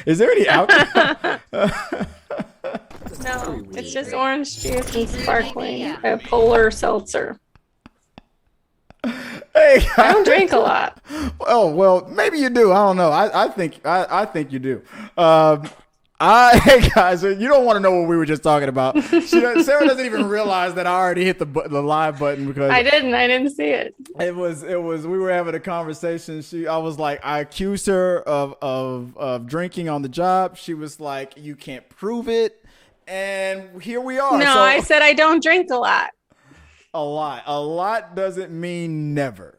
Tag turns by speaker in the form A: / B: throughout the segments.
A: Is there any alcohol?
B: No, it's just orange juice and sparkling, a polar seltzer.
A: Hey,
B: I don't drink a lot.
A: Oh well, maybe you do. I don't know. I think you do. Hey guys, you don't want to know what we were just talking about. Sarah doesn't even realize that I already hit the live button because
B: I didn't see it.
A: It was we were having a conversation. I was like, I accused her of drinking on the job. She was like, you can't prove it, and here we are.
B: No, so, I said I don't drink a lot.
A: A lot doesn't mean never.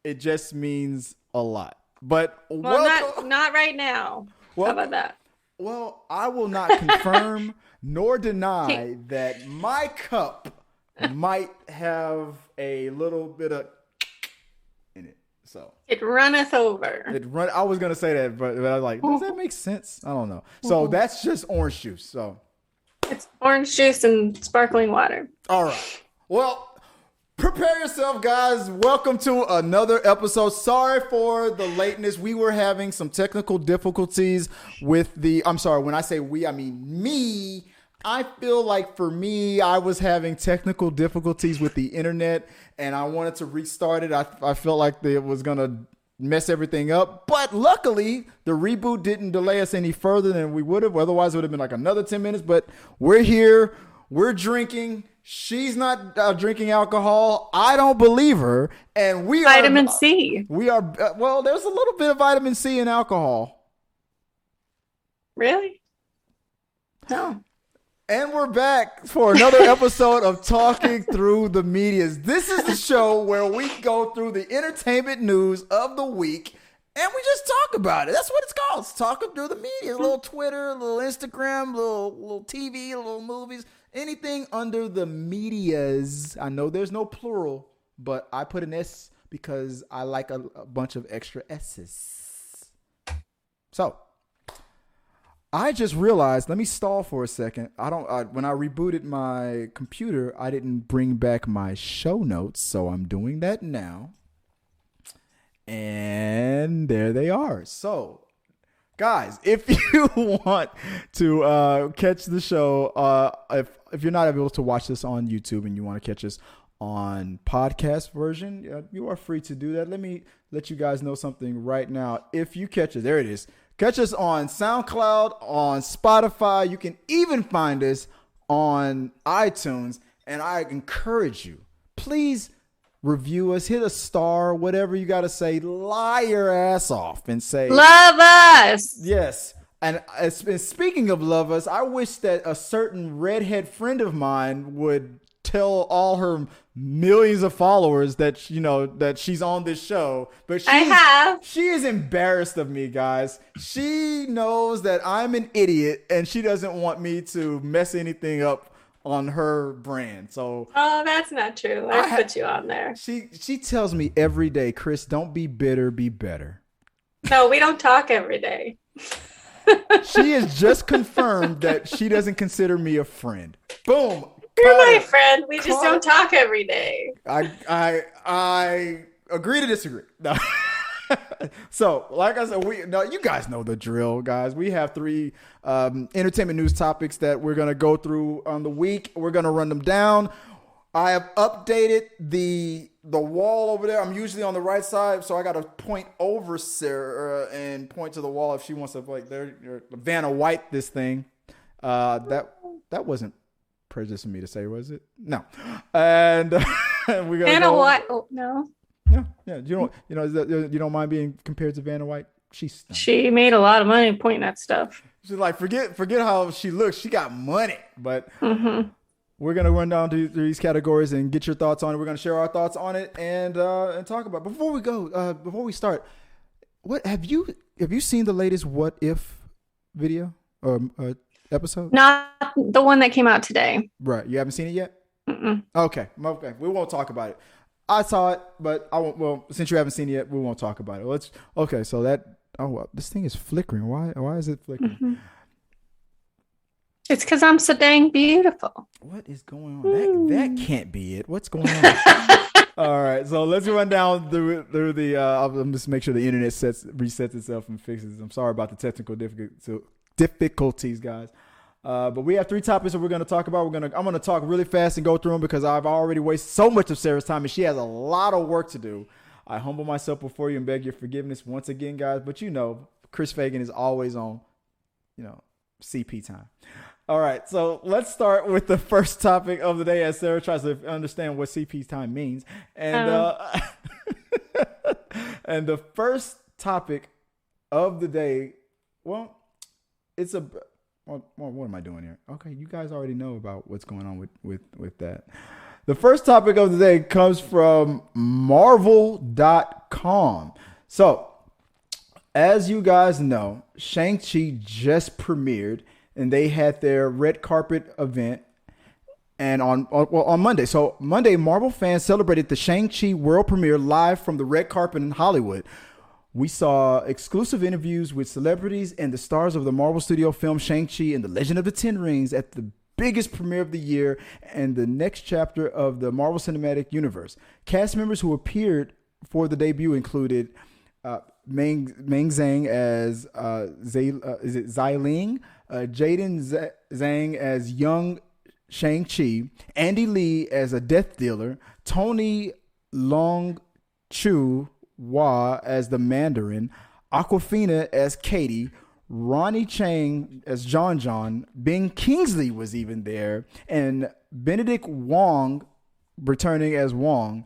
A: It just means a lot. But
B: not right now. How about that?
A: Well, I will not confirm nor deny that my cup might have a little bit of in it. So
B: it runneth over.
A: I was gonna say that, but I was like, does that make sense? I don't know. So that's just orange juice. So
B: it's orange juice and sparkling water.
A: All right. Well, prepare yourself, guys. Welcome to another episode. Sorry for the lateness. We were having some technical difficulties with I'm sorry, when I say we, I mean me. I feel like for me, I was having technical difficulties with the internet and I wanted to restart it. I felt like it was going to mess everything up. But luckily, the reboot didn't delay us any further than we would have. Otherwise, it would have been like another 10 minutes. But we're here. We're drinking. She's not drinking alcohol. I don't believe her. And we are
B: vitamin C.
A: We are well. There's a little bit of vitamin C in alcohol.
B: Really? No.
A: And we're back for another episode of Talking Through the Medias. This is the show where we go through the entertainment news of the week and we just talk about it. That's what it's called. It's Talking Through the Media. A little Twitter, a little Instagram, a little TV, a little movies. Anything under the medias. I know there's no plural, but I put an S because I like a bunch of extra S's. So, I just realized, let me stall for a second. When I rebooted my computer, I didn't bring back my show notes, so I'm doing that now. And there they are. So, guys, if you want to catch the show, if you're not able to watch this on YouTube and you want to catch us on podcast version, you are free to do that. Let me let you guys know something right now. If you catch us, there it is. Catch us on SoundCloud, on Spotify. You can even find us on iTunes. And I encourage you, please review us, hit a star, whatever you got to say, lie your ass off and say,
B: love us.
A: Yes. And speaking of love us, I wish that a certain redhead friend of mine would tell all her millions of followers that, that she's on this show. But she is embarrassed of me, guys. She knows that I'm an idiot and she doesn't want me to mess anything up on her brand. So
B: that's not true. I put you on there.
A: She tells me every day, Chris, don't be bitter, be better.
B: No, we don't talk every day.
A: She has just confirmed that she doesn't consider me a friend. Boom.
B: You're my friend. We just don't talk every day.
A: I agree to disagree. No. So, like I said, you guys know the drill, guys. We have 3 entertainment news topics that we're going to go through on the week. We're going to run them down. I have updated the wall over there. I'm usually on the right side, so I got to point over Sarah and point to the wall if she wants to, like, Vanna White this thing. That wasn't prejudice of me to say, was it? No. And we're gonna
B: Vanna White. Oh, no.
A: Yeah. You don't mind being compared to Vanna White?
B: She made a lot of money pointing at stuff.
A: She's like, forget how she looks. She got money, but. We're going to run down to these categories and get your thoughts on it. We're going to share our thoughts on it and talk about it. Before we start, what have you seen the latest What If video or episode?
B: Not the one that came out today.
A: Right. You haven't seen it yet?
B: Mm-mm.
A: Okay. We won't talk about it. I saw it, but I won't. Well, since you haven't seen it yet, we won't talk about it. Okay. So this thing is flickering. Why is it flickering?
B: Mm-hmm. It's because I'm so dang beautiful.
A: What is going on? That can't be it. What's going on? All right, so let's run down through the. I'll just make sure the internet resets itself and fixes. I'm sorry about the technical difficulties, guys. But we have 3 topics that we're going to talk about. I'm going to talk really fast and go through them because I've already wasted so much of Sarah's time and she has a lot of work to do. I humble myself before you and beg your forgiveness once again, guys. But Chris Fagan is always on, CP time. All right, so let's start with the first topic of the day as Sarah tries to understand what CP time means. And and the first topic of the day, well, it's a... what am I doing here? Okay, you guys already know about what's going on with that. The first topic of the day comes from Marvel.com. So, as you guys know, Shang-Chi just premiered, and they had their red carpet event and on Monday. So, Monday, Marvel fans celebrated the Shang-Chi world premiere live from the red carpet in Hollywood. We saw exclusive interviews with celebrities and the stars of the Marvel Studio film Shang-Chi and the Legend of the Ten Rings at the biggest premiere of the year and the next chapter of the Marvel Cinematic Universe. Cast members who appeared for the debut included Meng'er Zhang as Xialing, Jayden Zhang as young Shang-Chi, Andy Lee as a death dealer, Tony Leung Chiu-wai as the Mandarin, Awkwafina as Katy, Ronny Chieng as Jon Jon, Kingsley was even there, and Benedict Wong returning as Wong.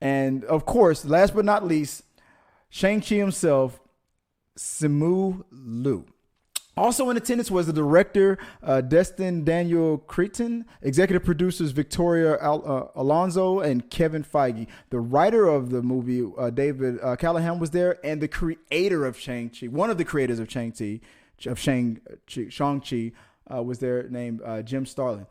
A: And of course, last but not least, Shang-Chi himself, Simu Liu. Also in attendance was the director, Destin Daniel Cretton, executive producers Victoria Alonso, and Kevin Feige. The writer of the movie, Dave Callaham, was there, and the creator of Shang-Chi, one of the creators of Shang-Chi, was there, named Jim Starlin.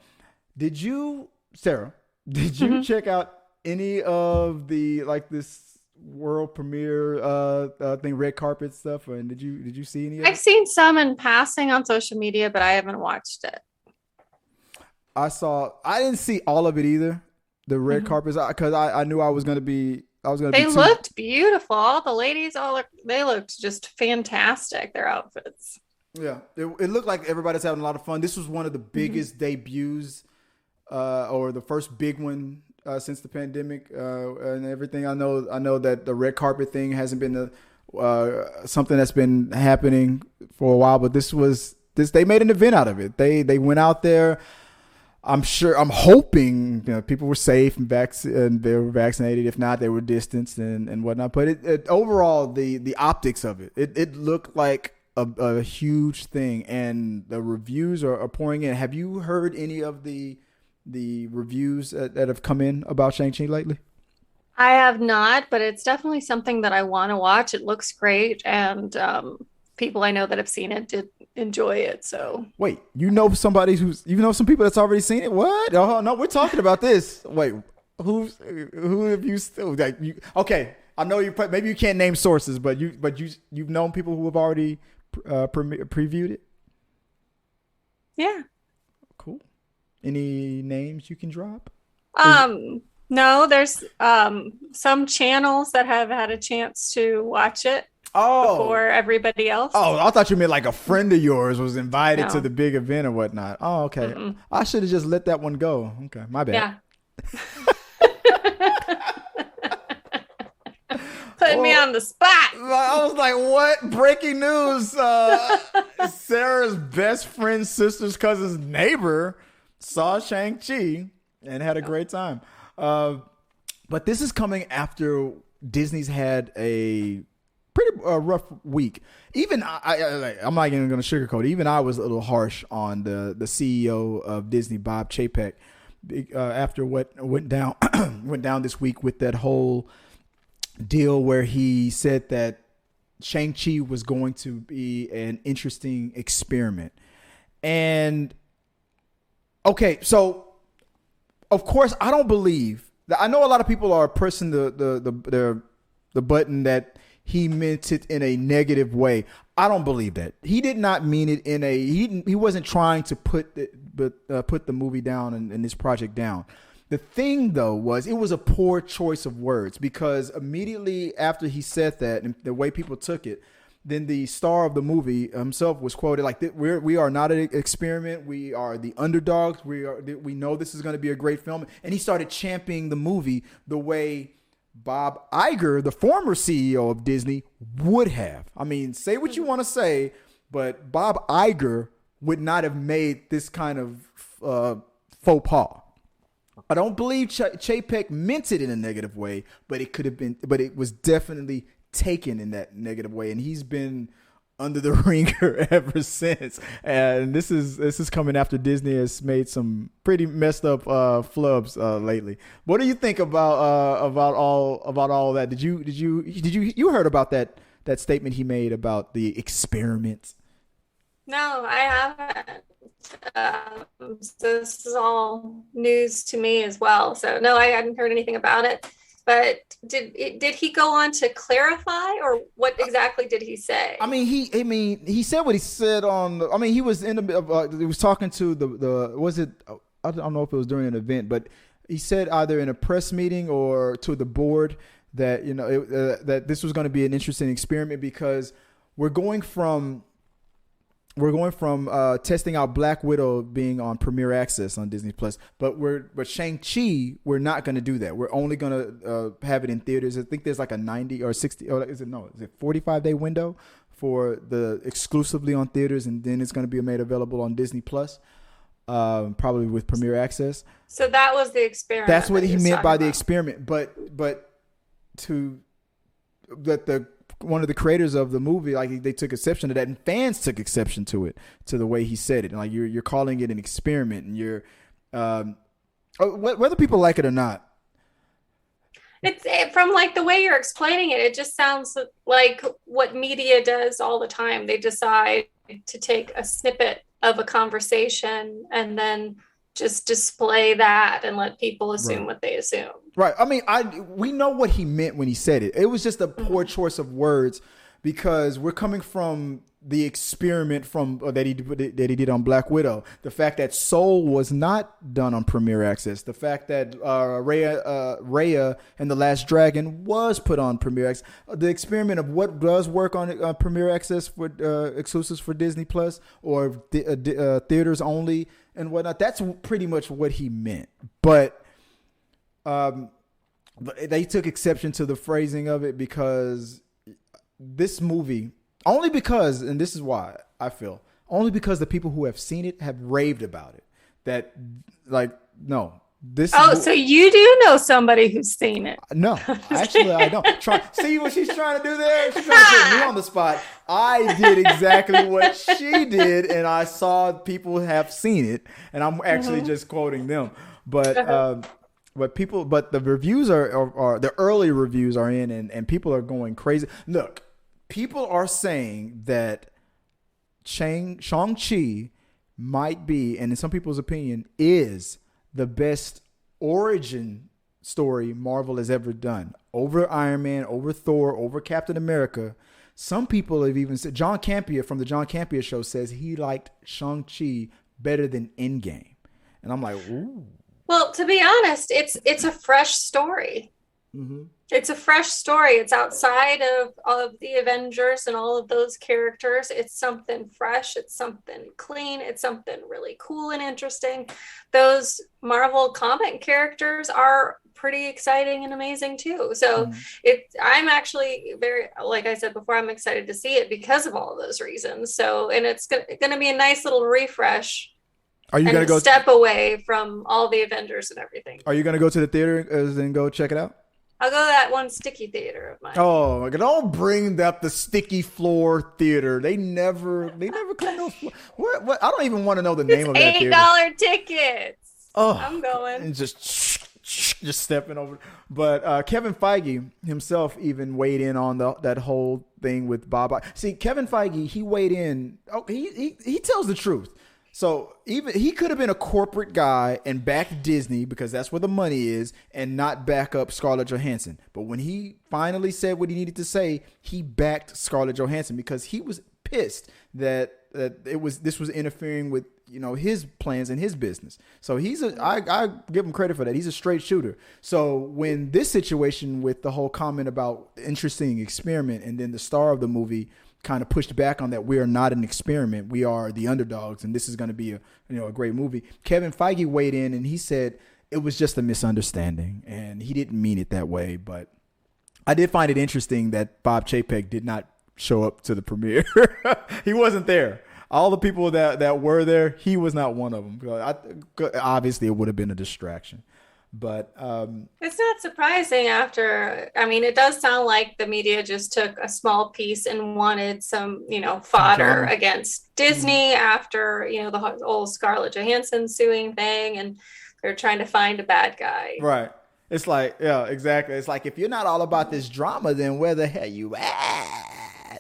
A: Sarah, did you check out any of the, this world premiere thing, red carpet stuff, and did you see any of
B: I've seen some in passing on social media, but I haven't watched it.
A: I didn't see all of it either, the red carpets, because I knew I was gonna be
B: they looked beautiful. All the ladies they looked just fantastic, their outfits.
A: Yeah, it looked like everybody's having a lot of fun. This was one of the biggest debuts or the first big one since the pandemic and everything. I know that the red carpet thing hasn't been something that's been happening for a while, but they made an event out of it. They went out there. I'm hoping people were safe and they were vaccinated. If not, they were distanced and whatnot. But overall, the optics of it looked like a huge thing, and the reviews are pouring in. Have you heard any of the reviews that have come in about Shang-Chi lately?
B: I have not, but it's definitely something that I want to watch. It looks great, and people I know that have seen it did enjoy it. So
A: wait, some people that's already seen it? What? Oh no, we're talking about this. Wait, who have you still okay? I know maybe you can't name sources, but you've known people who have already previewed it.
B: Yeah.
A: Cool. Any names you can drop?
B: No, there's some channels that have had a chance to watch it before everybody else. Oh,
A: I thought you meant like a friend of yours was invited to the big event or whatnot. Oh, okay. Mm-mm. I should have just let that one go. Okay, my bad.
B: Yeah. Putting me on the spot.
A: I was like, what? Breaking news. Sarah's best friend's sister's cousin's neighbor saw Shang-Chi and had a great time. But this is coming after Disney's had a pretty rough week. Even I'm not even going to sugarcoat it. Even I was a little harsh on the CEO of Disney, Bob Chapek, after what went down this week with that whole deal where he said that Shang-Chi was going to be an interesting experiment. And okay, so of course I don't believe that. I know a lot of people are pressing the button that he meant it in a negative way. I don't believe that. He did not mean it in a he wasn't trying to put the movie down and this project down. The thing, though, was it was a poor choice of words, because immediately after he said that, and the way people took it, then the star of the movie himself was quoted like, "We are not an experiment. We are the underdogs. We know this is going to be a great film." And he started championing the movie the way Bob Iger, the former CEO of Disney, would have. I mean, say what you want to say, but Bob Iger would not have made this kind of faux pas. I don't believe Chapek meant it in a negative way, but it could have been. But it was definitely taken in that negative way, and he's been under the ringer ever since. And this is coming after Disney has made some pretty messed up flubs lately. What do you think about all that? Did you heard about that statement he made about the experiments?
B: No, I haven't. So this is all news to me as well. So no, I hadn't heard anything about it. But did he go on to clarify, or what exactly did he say? I mean,
A: he said what he said on. I mean, he was in he was talking to the was it? I don't know if it was during an event, but he said either in a press meeting or to the board that that this was going to be an interesting experiment, because we're going from testing out Black Widow being on Premiere Access on Disney Plus, but Shang-Chi, we're not going to do that. We're only going to have it in theaters. I think there's like a 90 or 60, or is it 45-day window for the exclusively on theaters, and then it's going to be made available on Disney Plus, probably with Premiere Access.
B: So that was the experiment.
A: That's what he meant by the experiment, but to that the one of the creators of the movie, like, they took exception to that, and fans took exception to it, to the way he said it. And like, you're calling it an experiment, and you're whether people like it or not.
B: From like the way you're explaining it, it just sounds like what media does all the time. They decide to take a snippet of a conversation and then just display that and let people assume what they assume.
A: Right. I mean, we know what he meant when he said it. It was just a poor choice of words, because we're coming from the experiment that he did on Black Widow. The fact that Soul was not done on Premiere Access. The fact that Raya and the Last Dragon was put on Premiere Access. The experiment of what does work on Premiere Access for exclusives for Disney Plus or theaters only and whatnot. That's pretty much what he meant. But they took exception to the phrasing of it, because this movie, only because, and this is why I feel, only because the people who have seen it have raved about it. That, like, no.
B: So you do know somebody who's seen it?
A: No, actually, I don't. See what she's trying to do there? She's trying to put me on the spot. I did exactly what she did, and I saw people have seen it, and I'm actually just quoting them. But the reviews are the early reviews are in, and people are going crazy. Look, people are saying that Shang-Chi might be, and in some people's opinion, is the best origin story Marvel has ever done. Over Iron Man, over Thor, over Captain America. Some people have even said, John Campea from the John Campea show says he liked Shang-Chi better than Endgame. And I'm like, ooh.
B: Well, to be honest, it's a fresh story. Mm-hmm. It's a fresh story. It's outside of the Avengers and all of those characters. It's something fresh. It's something clean. It's something really cool and interesting. Those Marvel comic characters are pretty exciting and amazing too. So I'm actually very, like I said before, I'm excited to see it because of all of those reasons. So, and it's going to be a nice little refresh. Are you going to go step away from all the Avengers and everything?
A: Are you going to go to the theater and go check it out?
B: I'll go to that one sticky theater of mine.
A: Oh, don't bring up the sticky floor theater. They never clean those floors. What? I don't even want to know the name of that theater.
B: $8 tickets.
A: Oh,
B: I'm going.
A: And just stepping over. But Kevin Feige himself even weighed in on that whole thing with Bob. See, Kevin Feige, he weighed in. Oh, he tells the truth. So even he could have been a corporate guy and backed Disney, because that's where the money is, and not back up Scarlett Johansson. But when he finally said what he needed to say, he backed Scarlett Johansson, because he was pissed that this was interfering with his plans and his business. So I give him credit for that. He's a straight shooter. So when this situation with the whole comment about interesting experiment, and then the star of the movie kind of pushed back on that, we are not an experiment, we are the underdogs, and this is going to be a great movie. Kevin Feige weighed in and he said it was just a misunderstanding and he didn't mean it that way. But I did find it interesting that Bob Chapek did not show up to the premiere. He wasn't there. All the people that were there, he was not one of them. Obviously, it would have been a distraction. But
B: it's not surprising it does sound like the media just took a small piece and wanted some, fodder against Disney after, the old Scarlett Johansson suing thing. And they're trying to find a bad guy. Right.
A: It's like, yeah, exactly. It's like, if you're not all about this drama, then where the hell you at?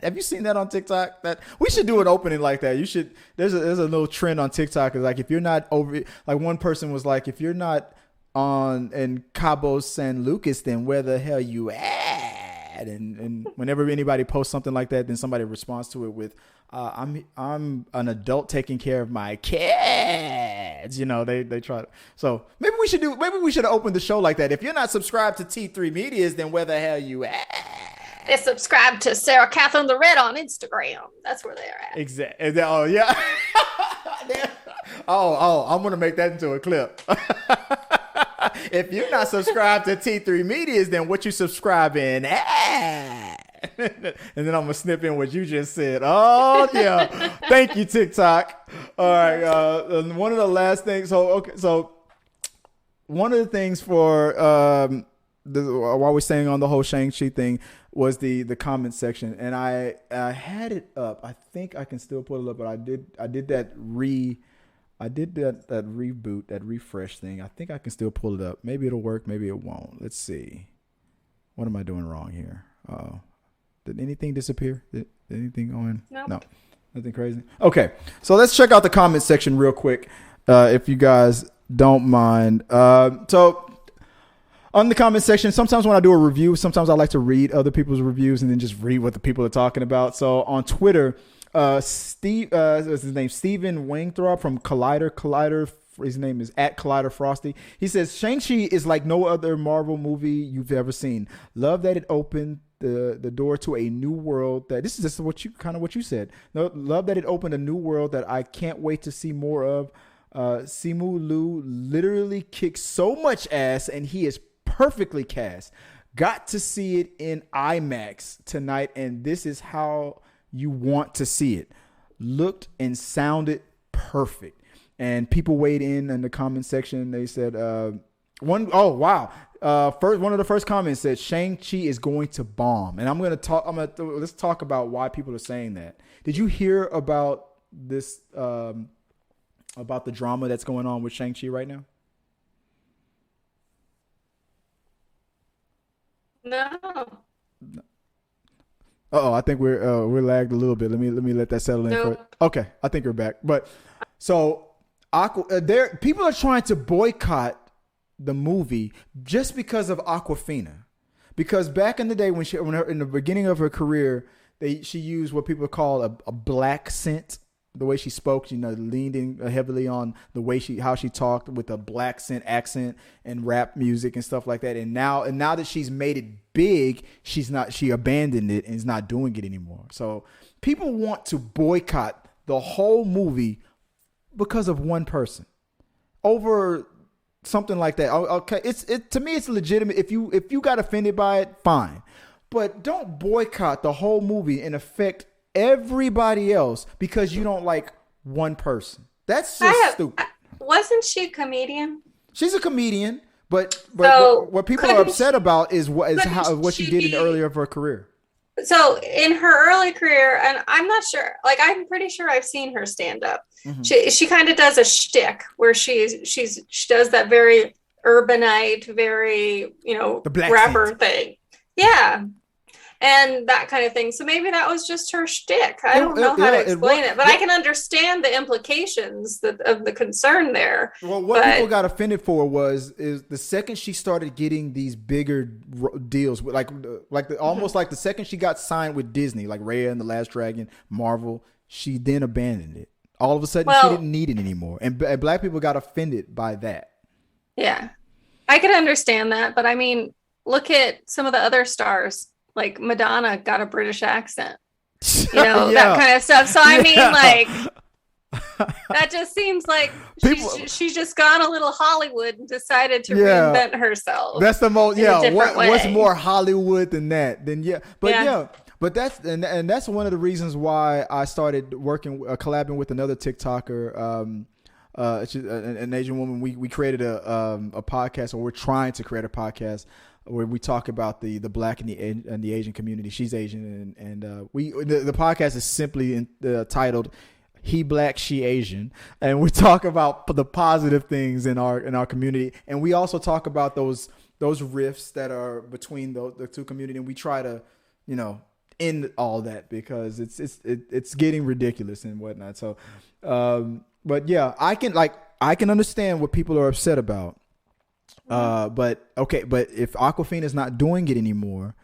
A: Have you seen that on TikTok? That we should do an opening like that. You should. There's a little trend on TikTok. Is like, if you're not over, like one person was like, if you're not in Cabo San Lucas, then where the hell you at? And whenever anybody posts something like that, then somebody responds to it with, I'm an adult taking care of my kids. They try to. So maybe we should have opened the show like that. If you're not subscribed to T3 Medias, then where the hell you at?
B: They subscribe to Sarah Catherine the Red on Instagram. That's where they're at.
A: Exactly. Oh, yeah. I'm going to make that into a clip. If you're not subscribed to T3 Medias, then what you subscribing at? And then I'm going to snip in what you just said. Oh, yeah. Thank you, TikTok. All right. One of the last things. So one of the things for while we're staying on the whole Shang-Chi thing was the comment section, and I had it up. I think I can still pull it up, but I did that reboot, that refresh thing. I think I can still pull it up. Maybe it'll work, maybe it won't. Let's see. What am I doing wrong here? Did anything disappear? Did anything go in?
B: Nope.
A: No. Nothing crazy. Okay, so let's check out the comment section real quick, if you guys don't mind. So on the comment section, sometimes when I do a review, sometimes I like to read other people's reviews and then just read what the people are talking about. So on Twitter, what's his name? Steven Wangthrop from Collider. His name is @ColliderFrosty. He says, Shang-Chi is like no other Marvel movie you've ever seen. Love that it opened the door to a new world that this is just what you said. Love that it opened a new world that I can't wait to see more of. Simu Liu literally kicks so much ass and he is perfectly cast. Got to see it in IMAX tonight, and this is how you want to see it. Looked and sounded perfect. And people weighed in the comment section. They said, one of the first comments said, Shang-Chi is going to bomb. And let's talk about why people are saying that. Did you hear about this, about the drama that's going on with Shang-Chi right now?
B: No.
A: I think we're lagged a little bit. Let me let that settle in.
B: No.
A: Okay, I think we're back. But so people are trying to boycott the movie just because of Awkwafina, because back in the day when in the beginning of her career, she used what people call a black scent. The way she spoke, leaned in heavily on the way how she talked with a black accent and rap music and stuff like that. And now that she's made it big, she abandoned it and is not doing it anymore. So people want to boycott the whole movie because of one person over something like that. Okay, to me it's legitimate. If you got offended by it, fine, but don't boycott the whole movie and affect everybody else because you don't like one person. That's just stupid.
B: Wasn't she a comedian?
A: She's a comedian, but what people are upset about is what she did in the earlier of her career.
B: So in her early career, and I'm not sure, I'm pretty sure I've seen her stand up. Mm-hmm. She kind of does a shtick where she does that very urbanite, very rapper thing. Yeah. And that kind of thing. So maybe that was just her shtick. I don't know how to explain it, but I can understand the implications of the concern there.
A: Well, what people got offended for is the second she started getting these bigger deals, almost like the second she got signed with Disney, like Raya and the Last Dragon, Marvel, she then abandoned it All of a sudden, she didn't need it anymore. And black people got offended by that.
B: Yeah. I could understand that. But I mean, look at some of the other stars. Like Madonna got a British accent. You know, that kind of stuff. So I mean, like, that just seems like she's just gone a little Hollywood and decided to reinvent herself.
A: That's the most, what's more Hollywood than that? But that's and that's one of the reasons why I started collabing with another TikToker, an Asian woman. We created a podcast, or we're trying to create a podcast where we talk about the black and the Asian community. She's Asian, and the podcast is simply titled "He Black, She Asian," and we talk about the positive things in our community, and we also talk about those rifts that are between the two communities, and we try to, you know, end all that because it's getting ridiculous and whatnot. So, but yeah, I can understand what people are upset about. But if Awkwafina is not doing it anymore,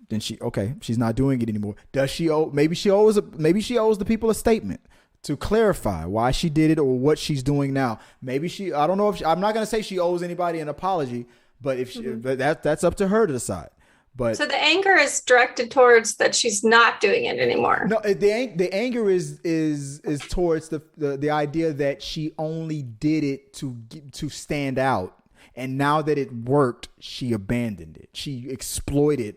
A: then she's not doing it anymore. Does she owe? Maybe she owes the people a statement to clarify why she did it or what she's doing now. Maybe I don't know if I'm not going to say she owes anybody an apology, but but that's up to her to decide. But
B: so the anger is directed towards that she's not doing it anymore.
A: No, the anger is towards the idea that she only did it to stand out, and now that it worked, she abandoned it. She exploited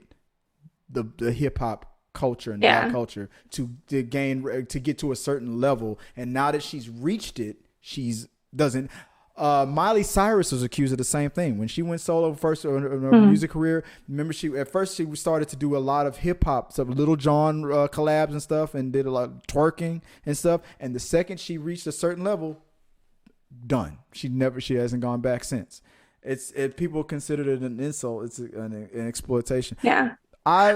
A: the hip hop culture and black culture to get to a certain level, and now that she's reached it, doesn't. Miley Cyrus was accused of the same thing when she went solo first in her music career. Remember, she started to do a lot of hip hop, some Little Jon collabs and stuff, and did a lot of twerking and stuff. And the second she reached a certain level, done. She hasn't gone back since. People considered it an insult. It's an exploitation.
B: Yeah, I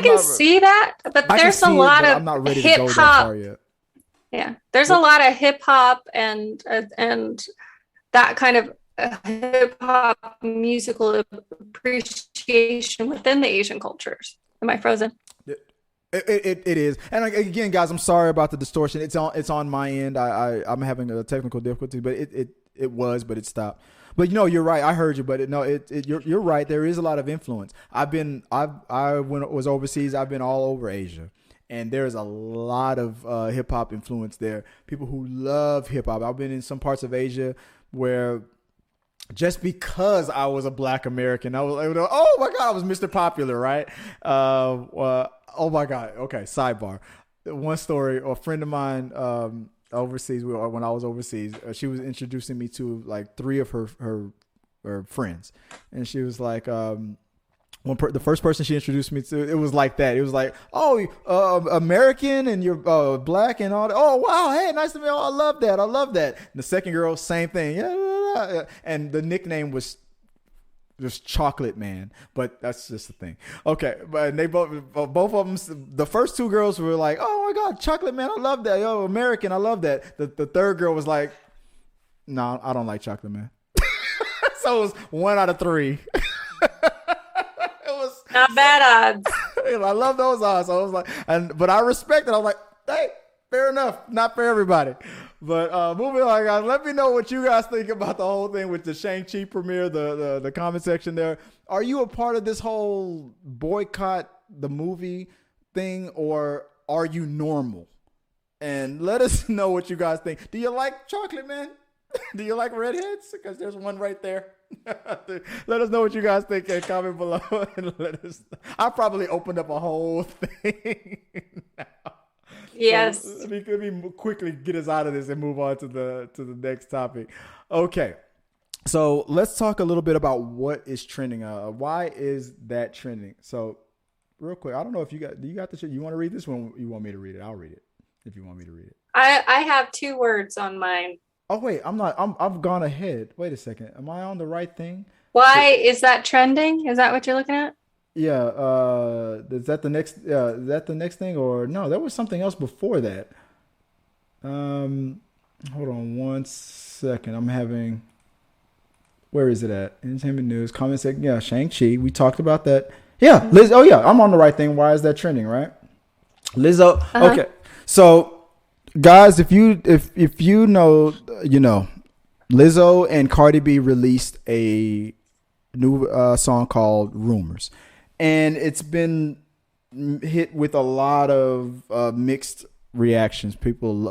B: can see that, but there's a lot of
A: I'm not ready to go that far yet.
B: Yeah, there's a lot of hip hop and that kind of hip hop musical appreciation within the Asian cultures. Am I frozen?
A: It is, and again, guys, I'm sorry about the distortion. It's on my end. I'm having a technical difficulty, but it stopped. But you're right. I heard you, but you're right. There is a lot of influence. When I was overseas, I've been all over Asia. And there's a lot of hip hop influence there. People who love hip hop. I've been in some parts of Asia where just because I was a black American, I was oh my God, I was Mr. Popular, right? Oh my God. Okay, sidebar. One story, a friend of mine overseas, when I was overseas, she was introducing me to like 3 of her friends. And she was like, the first person she introduced me to, it was like that. It was like, oh, American and you're black and all that. Oh, wow. Hey, nice to meet you. Oh, I love that. And the second girl, same thing. Yeah. And the nickname was just Chocolate Man, but that's just the thing. Okay. But they both of them, the first 2 girls were like, oh my God, Chocolate Man. I love that. Yo, American. I love that. The third girl was like, no, I don't like Chocolate Man. So it was 1 out of 3.
B: Not bad odds.
A: I love those odds. So I was like, but I respect it. I was like, hey, fair enough. Not for everybody. But moving on, guys. Let me know what you guys think about the whole thing with the Shang-Chi premiere, the comment section there. Are you a part of this whole boycott the movie thing, or are you normal? And let us know what you guys think. Do you like Chocolate Man? Do you like redheads? Because there's one right there. Let us know what you guys think and comment below. And let us. I probably opened up a whole thing now.
B: Yes.
A: So let me quickly get us out of this and move on to the next topic. Okay. So let's talk a little bit about what is trending. Why is that trending? So real quick, I don't know if you got the shit. You want to read this one? You want me to read it? I'll read it if you want me to read it.
B: I have 2 words on mine.
A: Oh wait, I've gone ahead. Wait a second. Am I on the right thing?
B: Why is that trending? Is that what you're looking at?
A: Yeah. Is that the next? Is that the next thing, or no? There was something else before that. Hold on one second. I'm having. Where is it at? Entertainment news, comment section. Yeah, Shang-Chi. We talked about that. Yeah, Lizzo. Oh yeah, I'm on the right thing. Why is that trending? Right, Lizzo. Okay, so Guys, if you know, you know, Lizzo and Cardi B released a new song called Rumors, and it's been hit with a lot of mixed reactions.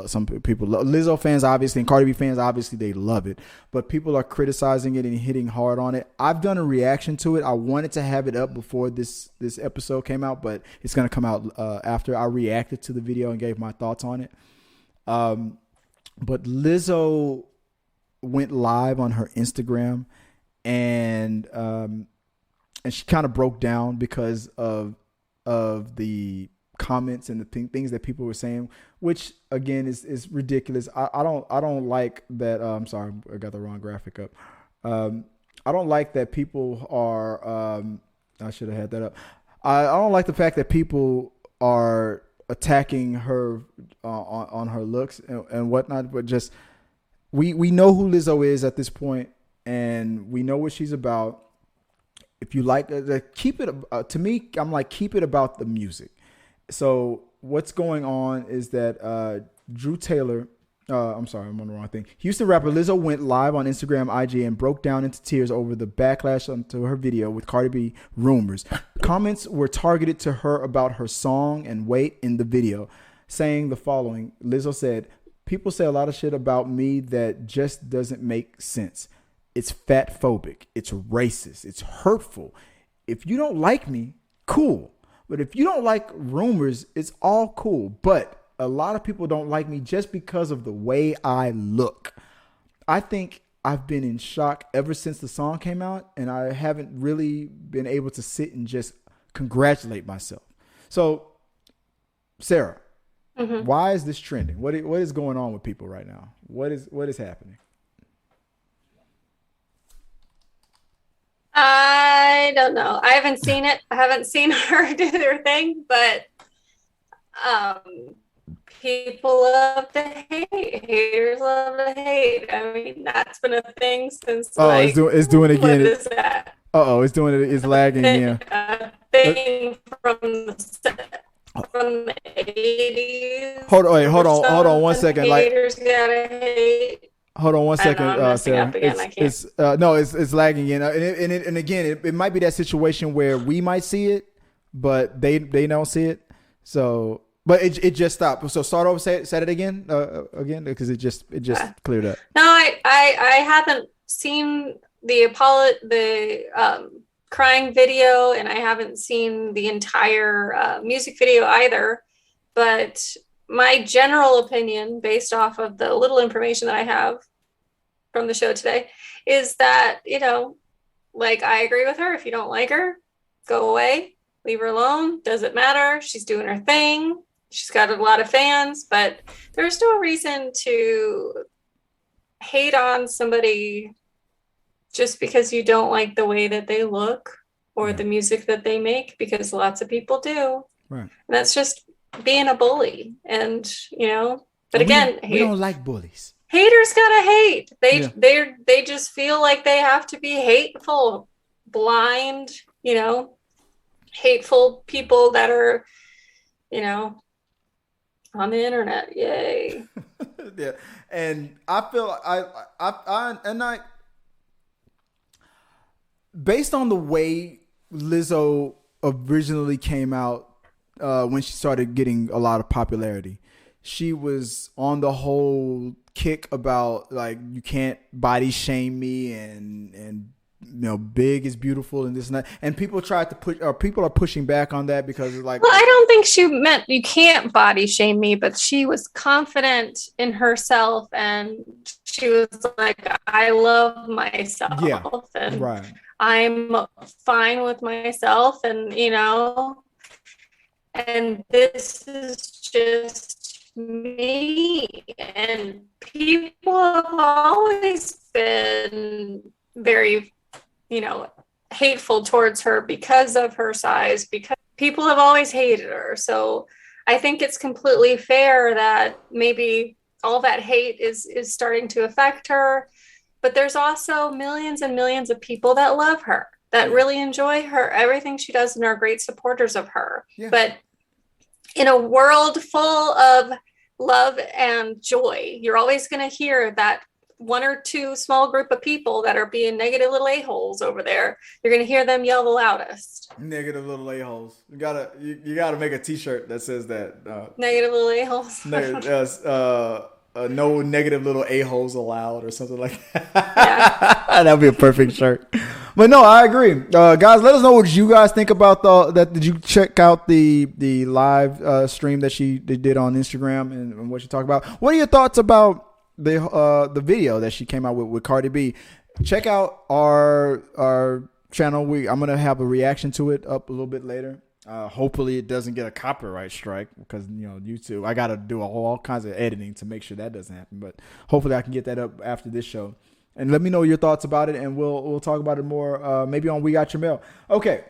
A: Some people Lizzo fans obviously and Cardi B fans obviously they love it, but people are criticizing it and hitting hard on it. I've done a reaction to it. I wanted to have it up before this episode came out, but it's going to come out after I reacted to the video and gave my thoughts on it. But Lizzo went live on her Instagram and she kind of broke down because of the comments and the things that people were saying, which again is ridiculous. I don't like that. I'm sorry, I got the wrong graphic up. I don't like that people are. I should have had that up. I don't like the fact that people are attacking her on her looks and whatnot. But just we know who Lizzo is at this point, and we know what she's about. If you like, keep it to me. I'm like, keep it about the music. So what's going on is that Drew Taylor, I'm sorry, I'm on the wrong thing. Houston rapper Lizzo went live on Instagram, IG, and broke down into tears over the backlash onto her video with Cardi B Rumors. Comments were targeted to her about her song and weight in the video, saying the following. Lizzo said, "People say a lot of shit about me that just doesn't make sense. It's fatphobic. It's racist. It's hurtful. If you don't like me, cool. But if you don't like Rumors, it's all cool. But a lot of people don't like me just because of the way I look. I think I've been in shock ever since the song came out, and I haven't really been able to sit and just congratulate myself." So, Sarah, why is this trending? What is going on with people right now? What is happening?
B: I don't know. I haven't seen it. I haven't seen her do their thing, but people love to hate. Haters love to hate. I mean, that's been a thing since.
A: It's doing it again.
B: What is that?
A: It's doing it. It's lagging again.
B: A thing from the 80s.
A: Hold on 1 second.
B: Haters gotta hate.
A: Hold on 1 second, Sarah. It's lagging in, and again, it might be that situation where we might see it, but they don't see it. So, but it just stopped. So start over, say it again, because it just cleared up.
B: No, I haven't seen the crying video, and I haven't seen the entire music video either. But my general opinion, based off of the little information that I have from the show today, is that, like, I agree with her. If you don't like her, go away, leave her alone. Doesn't matter. She's doing her thing. She's got a lot of fans, but there's no reason to hate on somebody just because you don't like the way that they look or the music that they make, because lots of people do. Right. And that's just being a bully. And but again,
A: we don't like bullies.
B: Haters gotta hate. They just feel like they have to be hateful, blind, hateful people that are on the internet. Yay.
A: Yeah. And I feel I based on the way Lizzo originally came out, when she started getting a lot of popularity, she was on the whole kick about, like, you can't body shame me, and big is beautiful and this and that. And people tried to push, or people are pushing back on that because it's like,
B: well, I don't think she meant you can't body shame me, but she was confident in herself, and she was like, I love myself, and right. I'm fine with myself, and and this is just me. And people have always been very, hateful towards her because of her size, because people have always hated her. So I think it's completely fair that maybe all that hate is starting to affect her. But there's also millions and millions of people that love her, that really enjoy her, everything she does, and are great supporters of her. Yeah. But in a world full of love and joy. You're always going to hear that one or two small group of people that are being negative little a-holes over there. You're going to hear them yell the loudest.
A: Negative little a-holes. You gotta make a T-shirt that says that.
B: Negative little a-holes.
A: No negative little a-holes allowed or something like that. Yeah. That'd be a perfect shirt. But no, I agree. Guys, let us know what you guys think about that. Did you check out the live stream that they did on Instagram and what she talked about? What are your thoughts about the video that she came out with Cardi B? Check out our channel. I'm gonna have a reaction to it up a little bit later. Hopefully it doesn't get a copyright strike because YouTube. I gotta do all kinds of editing to make sure that doesn't happen. But hopefully I can get that up after this show. And let me know your thoughts about it, and we'll talk about it more maybe on We Got Your Mail. Okay,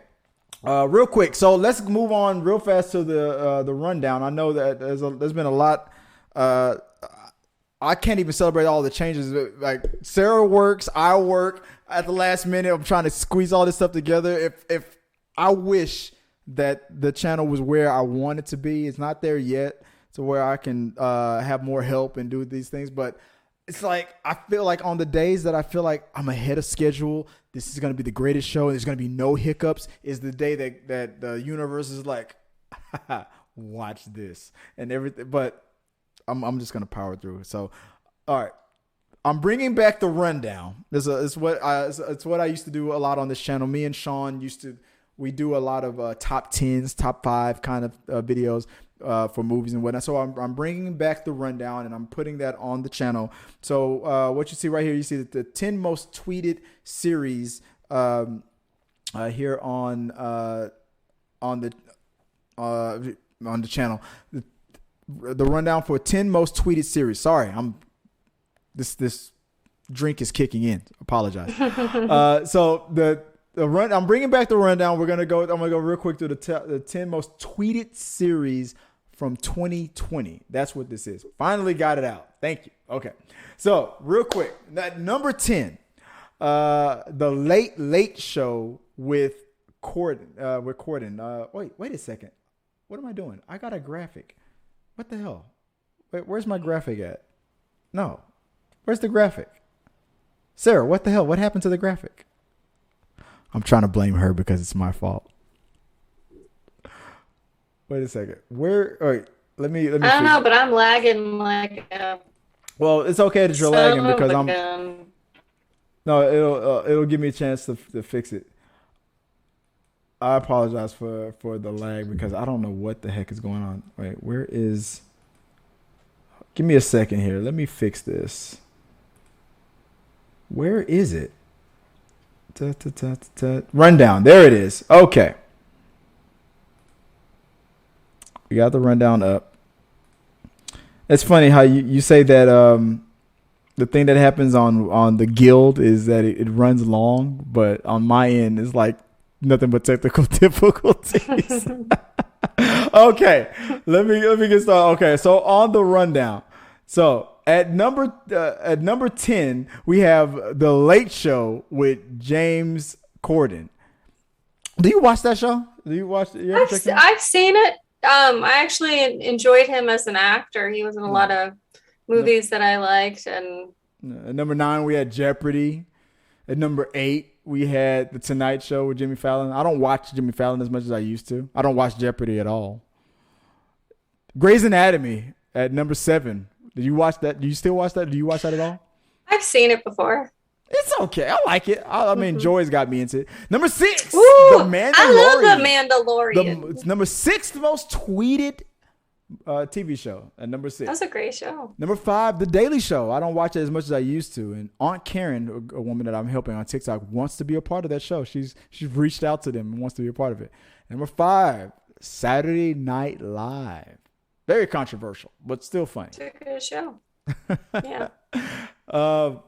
A: real quick. So let's move on real fast to the rundown. I know that there's been a lot. I can't even celebrate all the changes. Like Sarah works, I work at the last minute. I'm trying to squeeze all this stuff together. If I wish that the channel was where I want it to be, it's not there yet, to where I can have more help and do these things, but. It's like, I feel like on the days that I feel like I'm ahead of schedule, this is going to be the greatest show, and there's going to be no hiccups, is the day that the universe is like, watch this and everything. But I'm just going to power through. So, all right. I'm bringing back the rundown. It's what I used to do a lot on this channel. Me and Sean we do a lot of top 10s, top 5 kind of videos. For movies and whatnot. So I'm bringing back the rundown and I'm putting that on the channel. So what you see right here, you see that the 10 most tweeted series here on the channel. The rundown for 10 most tweeted series. Sorry, this drink is kicking in. Apologize. So I'm bringing back the rundown. I'm gonna go real quick through the 10 most tweeted series from 2020. That's what this is. Finally got it out. Thank you. Okay. So real quick, that number 10, the Late Show with Corden. Wait a second. What am I doing? I got a graphic. What the hell? Wait, where's my graphic at? No. Where's the graphic? Sarah, what the hell? What happened to the graphic? I'm trying to blame her because it's my fault. Wait a second. Where? All right, let me.
B: I don't know, but I'm lagging like.
A: Well, it's okay that you're lagging because I'm. No, it'll give me a chance to fix it. I apologize for the lag because I don't know what the heck is going on. Wait, where is? Give me a second here. Let me fix this. Where is it? Rundown. There it is. Okay. We got the rundown up. It's funny how you say that the thing that happens on the guild is that it runs long, but on my end it's like nothing but technical difficulties. Okay. Let me get started. Okay, so on the rundown. So at number 10, we have The Late Show with James Corden. Do you watch that show? Do you watch it?
B: I've seen it. I actually enjoyed him as an actor. He was in a lot of movies that I liked. And
A: at number 9, we had Jeopardy. At number 8, we had The Tonight Show with Jimmy Fallon. I don't watch Jimmy Fallon as much as I used to. I don't watch Jeopardy at all. Grey's Anatomy at number 7. Did you watch that? Do you still watch that? Do you watch that at all?
B: I've seen it before.
A: It's okay. I like it. I mean, Joy's got me into it. Number 6,
B: Ooh,
A: The Mandalorian.
B: I love The Mandalorian.
A: It's number 6 most tweeted TV show at number 6.
B: That's a great show.
A: Number 5, The Daily Show. I don't watch it as much as I used to. And Aunt Karen, a woman that I'm helping on TikTok, wants to be a part of that show. She's reached out to them and wants to be a part of it. Number 5, Saturday Night Live. Very controversial, but still funny.
B: It's a good show. Yeah.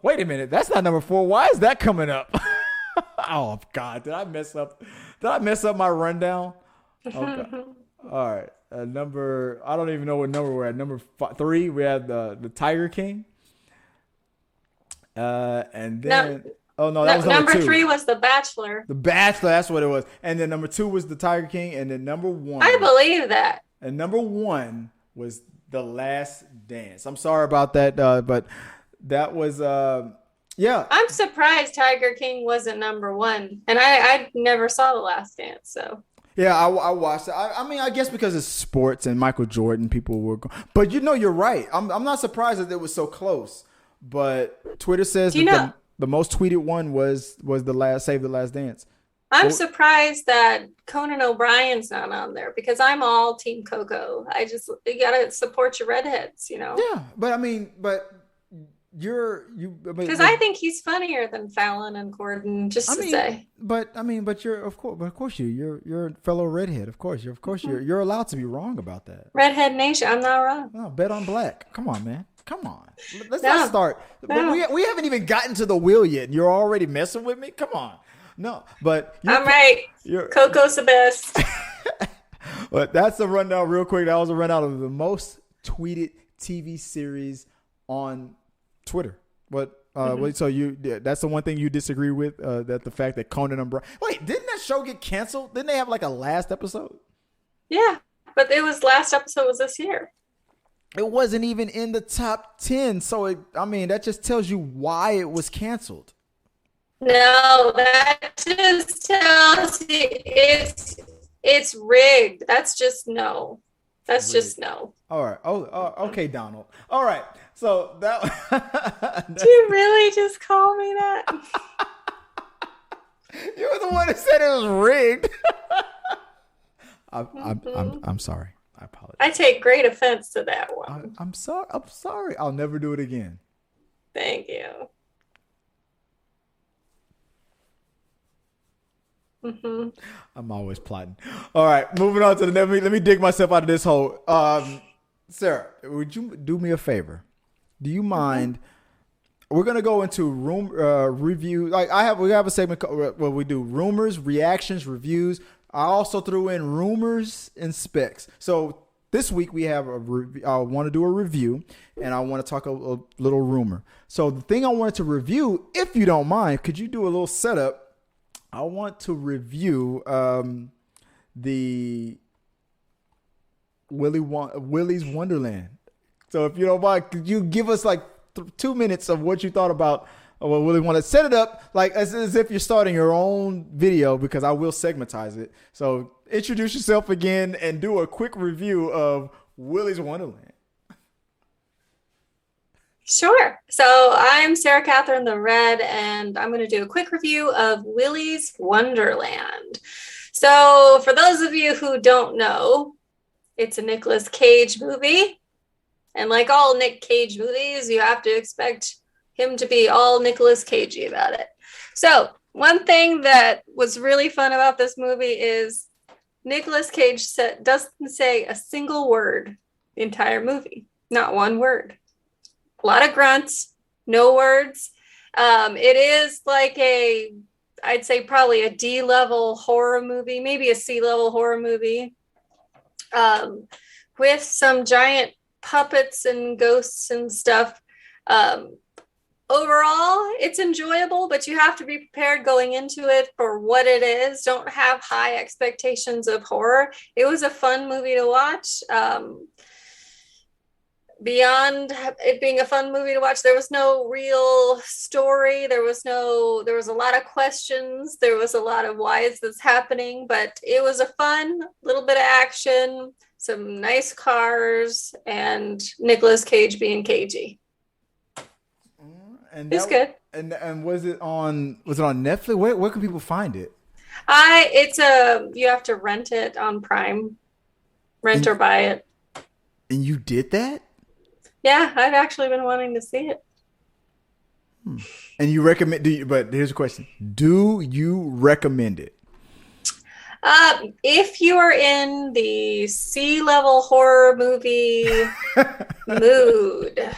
A: Wait a minute. That's not number 4. Why is that coming up? Oh God, did I mess up my rundown? Okay. All right. I don't even know what number we're at. Number 3, we had the Tiger King. And then that was number
B: 3 was The Bachelor.
A: The Bachelor, that's what it was. And then number 2 was the Tiger King, and then number 1.
B: I believe that.
A: And number 1 was The Last Dance. I'm sorry about that, but that was yeah.
B: I'm surprised Tiger King wasn't number one, and I never saw The Last Dance, so.
A: Yeah, I watched it. I mean, I guess because it's sports and Michael Jordan, people were but you're right. I'm not surprised that it was so close. But Twitter says that the most tweeted one was Save the Last Dance.
B: I'm surprised that Conan O'Brien's not on there because I'm all Team Coco. You gotta support your redheads, you know.
A: Yeah, but I mean, because
B: I think he's funnier than Fallon and Gordon. Just to say,
A: but you're of course you're a fellow redhead. Of course you're allowed to be wrong about that.
B: Redhead Nation, I'm not wrong.
A: No, bet on black. Come on, man. Come on. Let's not start. No. But we haven't even gotten to the wheel yet, and you're already messing with me. Come on. No, but
B: I'm right. Coco's the best.
A: But that's a rundown real quick. That was a rundown of the most tweeted TV series on Twitter. But so that's the one thing you disagree with, that the fact that Conan and wait, didn't that show get canceled? Didn't they have like a last episode?
B: Yeah, but last episode was this year.
A: It wasn't even in the top 10. So that just tells you why it was canceled.
B: No, that just tells you it's rigged. That's just no. That's rigged. Just no.
A: All right. Oh, okay, Donald. All right. So that.
B: Did you really just call me that?
A: You were the one that said it was rigged. I'm sorry. I apologize.
B: I take great offense to that one.
A: I'm sorry. I'll never do it again.
B: Thank you. Mm-hmm.
A: I'm always plotting. All right, moving on to the next. Let me dig myself out of this hole. Sarah, would you do me a favor? Do you mind? We're gonna go into review. Like we have a segment where we do rumors, reactions, reviews. I also threw in rumors and specs. So this week we have I want to do a review, and I want to talk a little rumor. So the thing I wanted to review, if you don't mind, could you do a little setup? I want to review the Willy's Wonderland. So if you don't mind, could you give us like 2 minutes of what you thought about what Willy wanted? Set it up like as if you're starting your own video, because I will segmentize it. So introduce yourself again and do a quick review of Willy's Wonderland.
B: Sure. So I'm Sarah Catherine the Red, and I'm going to do a quick review of Willy's Wonderland. So for those of you who don't know, it's a Nicolas Cage movie. And like all Nick Cage movies, you have to expect him to be all Nicolas Cagey about it. So one thing that was really fun about this movie is Nicolas Cage doesn't say a single word the entire movie. Not one word. A lot of grunts, no words. It is like I'd say probably a D-level horror movie, maybe a C-level horror movie, with some giant puppets and ghosts and stuff. Overall, it's enjoyable, but you have to be prepared going into it for what it is. Don't have high expectations of horror. It was a fun movie to watch. Beyond it being a fun movie to watch, there was no real story. There was a lot of questions. There was a lot of why is this happening, but it was a fun little bit of action, some nice cars, and Nicolas Cage being cagey.
A: And
B: it's good.
A: And was it on Netflix? Where can people find it?
B: You have to rent it on Prime. Or buy it.
A: And you did that?
B: Yeah, I've actually been wanting to see it.
A: And you recommend? But here's a question: do you recommend it?
B: If you are in the C-level horror movie mood,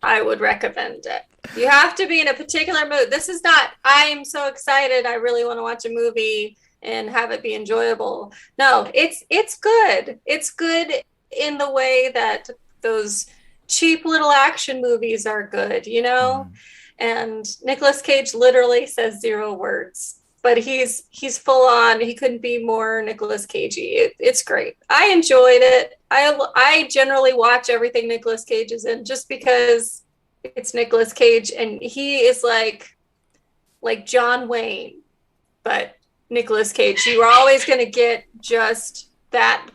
B: I would recommend it. You have to be in a particular mood. This is not, I'm so excited, I really want to watch a movie and have it be enjoyable. No, it's good. It's good in the way that those cheap little action movies are good, you know? And Nicolas Cage literally says 0 words. but he's full on. He couldn't be more Nicolas Cagey. It's great. I enjoyed it. I generally watch everything Nicolas Cage is in just because it's Nicolas Cage, and he is like John Wayne, but Nicolas Cage. You are always going to get just that.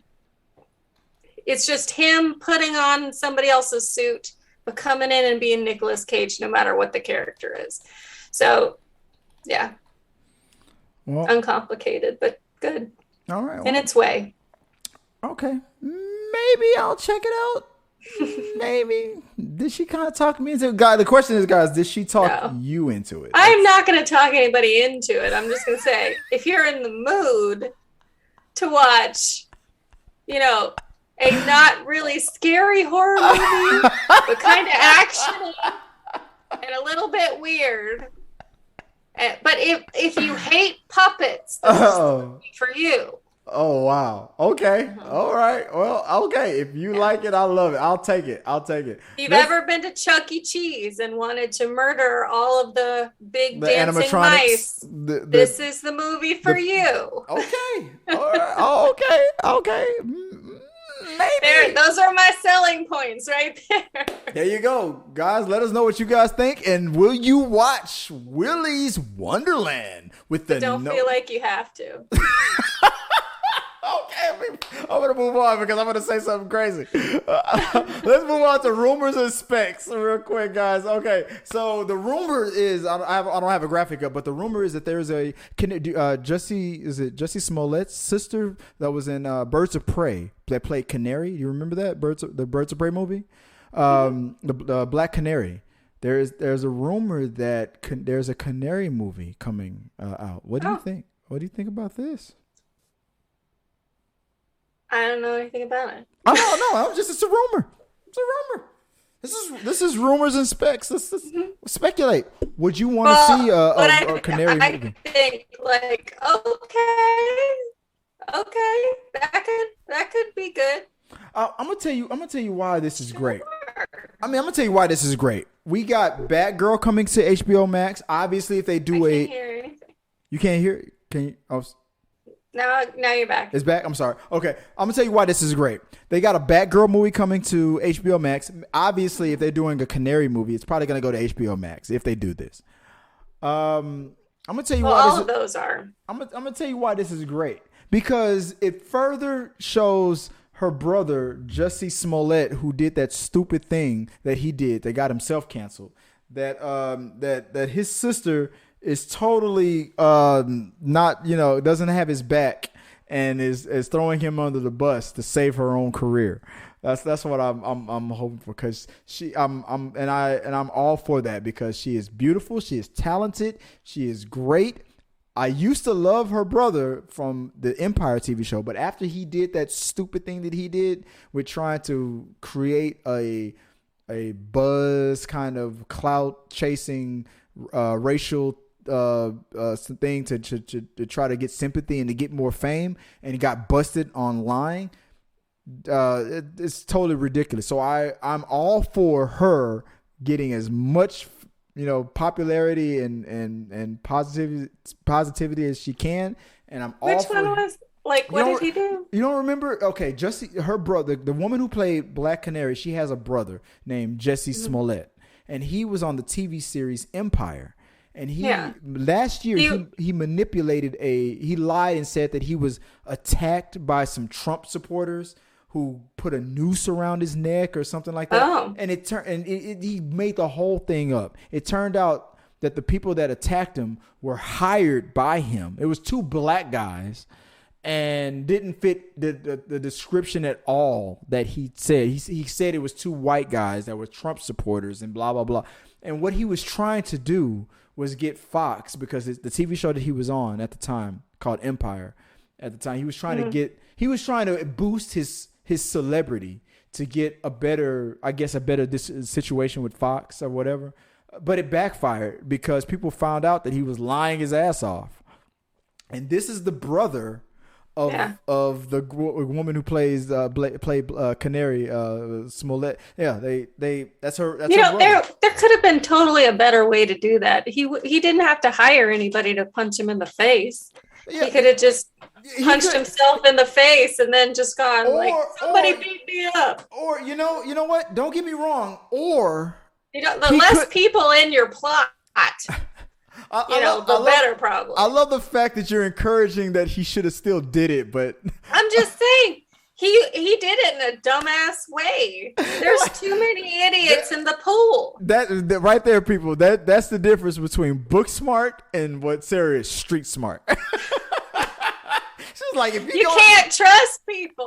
B: It's just him putting on somebody else's suit, but coming in and being Nicolas Cage, no matter what the character is. So, yeah. Well, uncomplicated, but good.
A: All right.
B: In its way.
A: Okay. Maybe I'll check it out. Maybe. Did she kind of talk me into it? The question is, guys, did she talk you into it?
B: I'm not going to talk anybody into it. I'm just going to say, if you're in the mood to watch, you know, a not really scary horror movie, but kind of action and a little bit weird. But if you hate puppets, this is for you.
A: Oh, wow. Okay. All right. Well, okay. If you like it, I love it. I'll take it. If you've ever been to Chuck E. Cheese and wanted to murder all of the big dancing mice, this is the movie for you. Okay. All right. Okay. Maybe. Those are my selling points right there. There you go. Guys, let us know what you guys think. And will you watch Willy's Wonderland with the Don't feel like you have to. Okay, I'm going to move on because I'm going to say something crazy. Let's move on to rumors and specs real quick, guys. Okay, so the rumor is, I don't have a graphic up, but the rumor is that there's a Jussie Smollett's sister that was in Birds of Prey that played Canary. You remember that? The Birds of Prey movie? The Black Canary. There's a rumor that there's a Canary movie coming out. What do you think? What do you think about this? I don't know anything about it. It's a rumor. It's a rumor. This is rumors and specs. Speculate. Would you want to see a Canary movie? I think like okay, that could be good. I'm gonna tell you why this is great. I'm gonna tell you why this is great. We got Batgirl coming to HBO Max. Obviously, if they do I can't hear anything. You can't hear? Can you? Oh. Now you're back. It's back? I'm sorry. Okay. I'm going to tell you why this is great. They got a Batgirl movie coming to HBO Max. Obviously, if they're doing a Canary movie, it's probably going to go to HBO Max if they do this. I'm going to tell you why all of those are. I'm going to tell you why this is great. Because it further shows her brother, Jussie Smollett, who did that stupid thing that he did that got himself canceled. That his sister is totally not, doesn't have his back and is throwing him under the bus to save her own career. That's what I'm hoping for, because I'm all for that, because she is beautiful, she is talented, she is great. I used to love her brother from the Empire TV show, but after he did that stupid thing that he did with trying to create a buzz kind of clout chasing racial thing to try to get sympathy and to get more fame, and he got busted online. It's totally ridiculous. So I'm all for her getting as much popularity and positivity as she can, and I'm all for. Which one was like? What did he do? You don't remember? Okay, Jussie, her brother, the woman who played Black Canary, she has a brother named Jussie Smollett, and he was on the TV series Empire. And last year he manipulated he lied and said that he was attacked by some Trump supporters who put a noose around his neck or something like that. Oh. And he made the whole thing up. It turned out that the people that attacked him were hired by him. It was two black guys and didn't fit the description at all that he said. He said it was two white guys that were Trump supporters and blah, blah, blah. And what he was trying to do was get Fox, because the TV show that he was on at the time called Empire, at the time he was trying to boost his celebrity to get a better situation with Fox or whatever. But it backfired because people found out that he was lying his ass off. And this is the brother of the woman who plays played Canary Smollett. Yeah, they that's her. That's her
B: there could have been totally a better way to do that. He didn't have to hire anybody to punch him in the face. Yeah, he could have just punched himself in the face and then just gone somebody beat me up.
A: Or you know what? Don't get me wrong. Or
B: the less people in your plot. The better problem.
A: I love the fact that you're encouraging that he should have still did it, but
B: I'm just saying he did it in a dumbass way. There's too many idiots in the pool.
A: That right there, people. That's the difference between book smart and what Sarah is street smart. She's like, if you
B: can't trust people.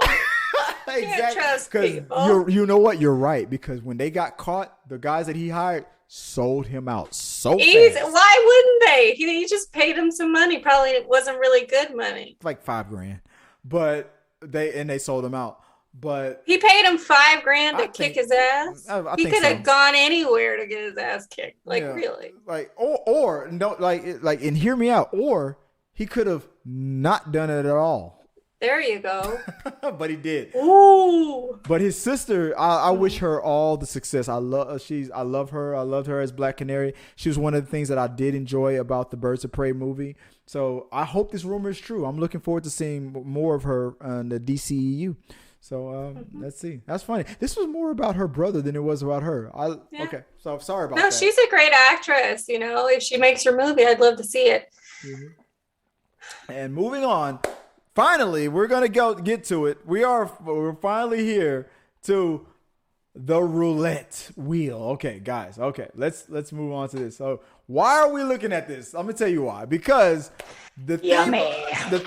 A: Exactly.
B: Can't trust people.
A: You know what? You're right, because when they got caught, the guys that he hired sold him out so fast.
B: Why wouldn't they? He just paid him some money. Probably it wasn't really good money.
A: Like $5,000, but they sold him out. But
B: he paid him $5,000 to kick his ass. He could have gone anywhere to get his ass kicked. Really.
A: Like or no, like and hear me out. Or he could have not done it at all.
B: There you go.
A: But he did.
B: Ooh.
A: But his sister, I wish her all the success. I love her. I loved her as Black Canary. She was one of the things that I did enjoy about the Birds of Prey movie. So I hope this rumor is true. I'm looking forward to seeing more of her in the DCEU. So let's see. That's funny. This was more about her brother than it was about her. Okay. So I'm sorry about that.
B: No, she's a great actress. If she makes her movie, I'd love to see it.
A: Mm-hmm. And moving on. Finally, we're gonna get to it. We're finally here to the roulette wheel. Okay, guys. Okay, let's move on to this. So, why are we looking at this? I'm gonna tell you why. Because the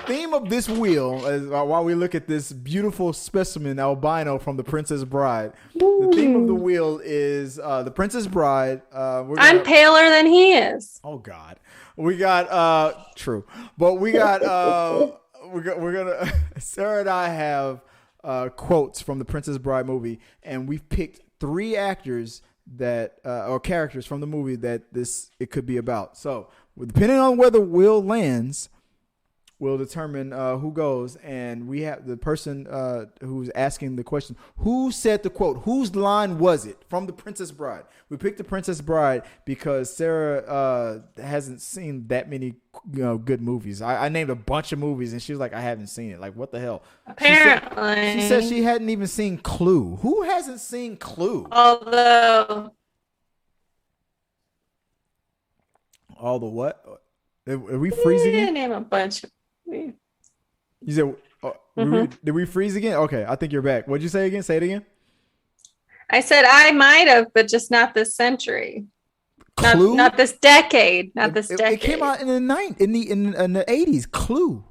A: theme of this wheel is while we look at this beautiful specimen albino from The Princess Bride. Ooh. The theme of the wheel is The Princess Bride.
B: I'm paler than he is.
A: Oh God, we got true, but we got. We're gonna Sarah and I have quotes from the Princess Bride movie, and we've picked 3 actors that or characters from the movie that it could be about. So depending on where the wheel lands, will determine who goes. And we have the person who's asking the question, who said the quote, whose line was it from The Princess Bride? We picked The Princess Bride because Sarah hasn't seen that many good movies. I named a bunch of movies and she was like, I haven't seen it. Like, what the hell?
B: Apparently.
A: She said she hadn't even seen Clue. Who hasn't seen Clue?
B: Although
A: all the what? Are we freezing?
B: I name a bunch.
A: You said, did we freeze again? Okay, I think you're back. What'd you say again? Say it again.
B: I said I might have, but just not this century.
A: Clue?
B: Not this decade. Not this decade.
A: It came out in the 80s. Clue.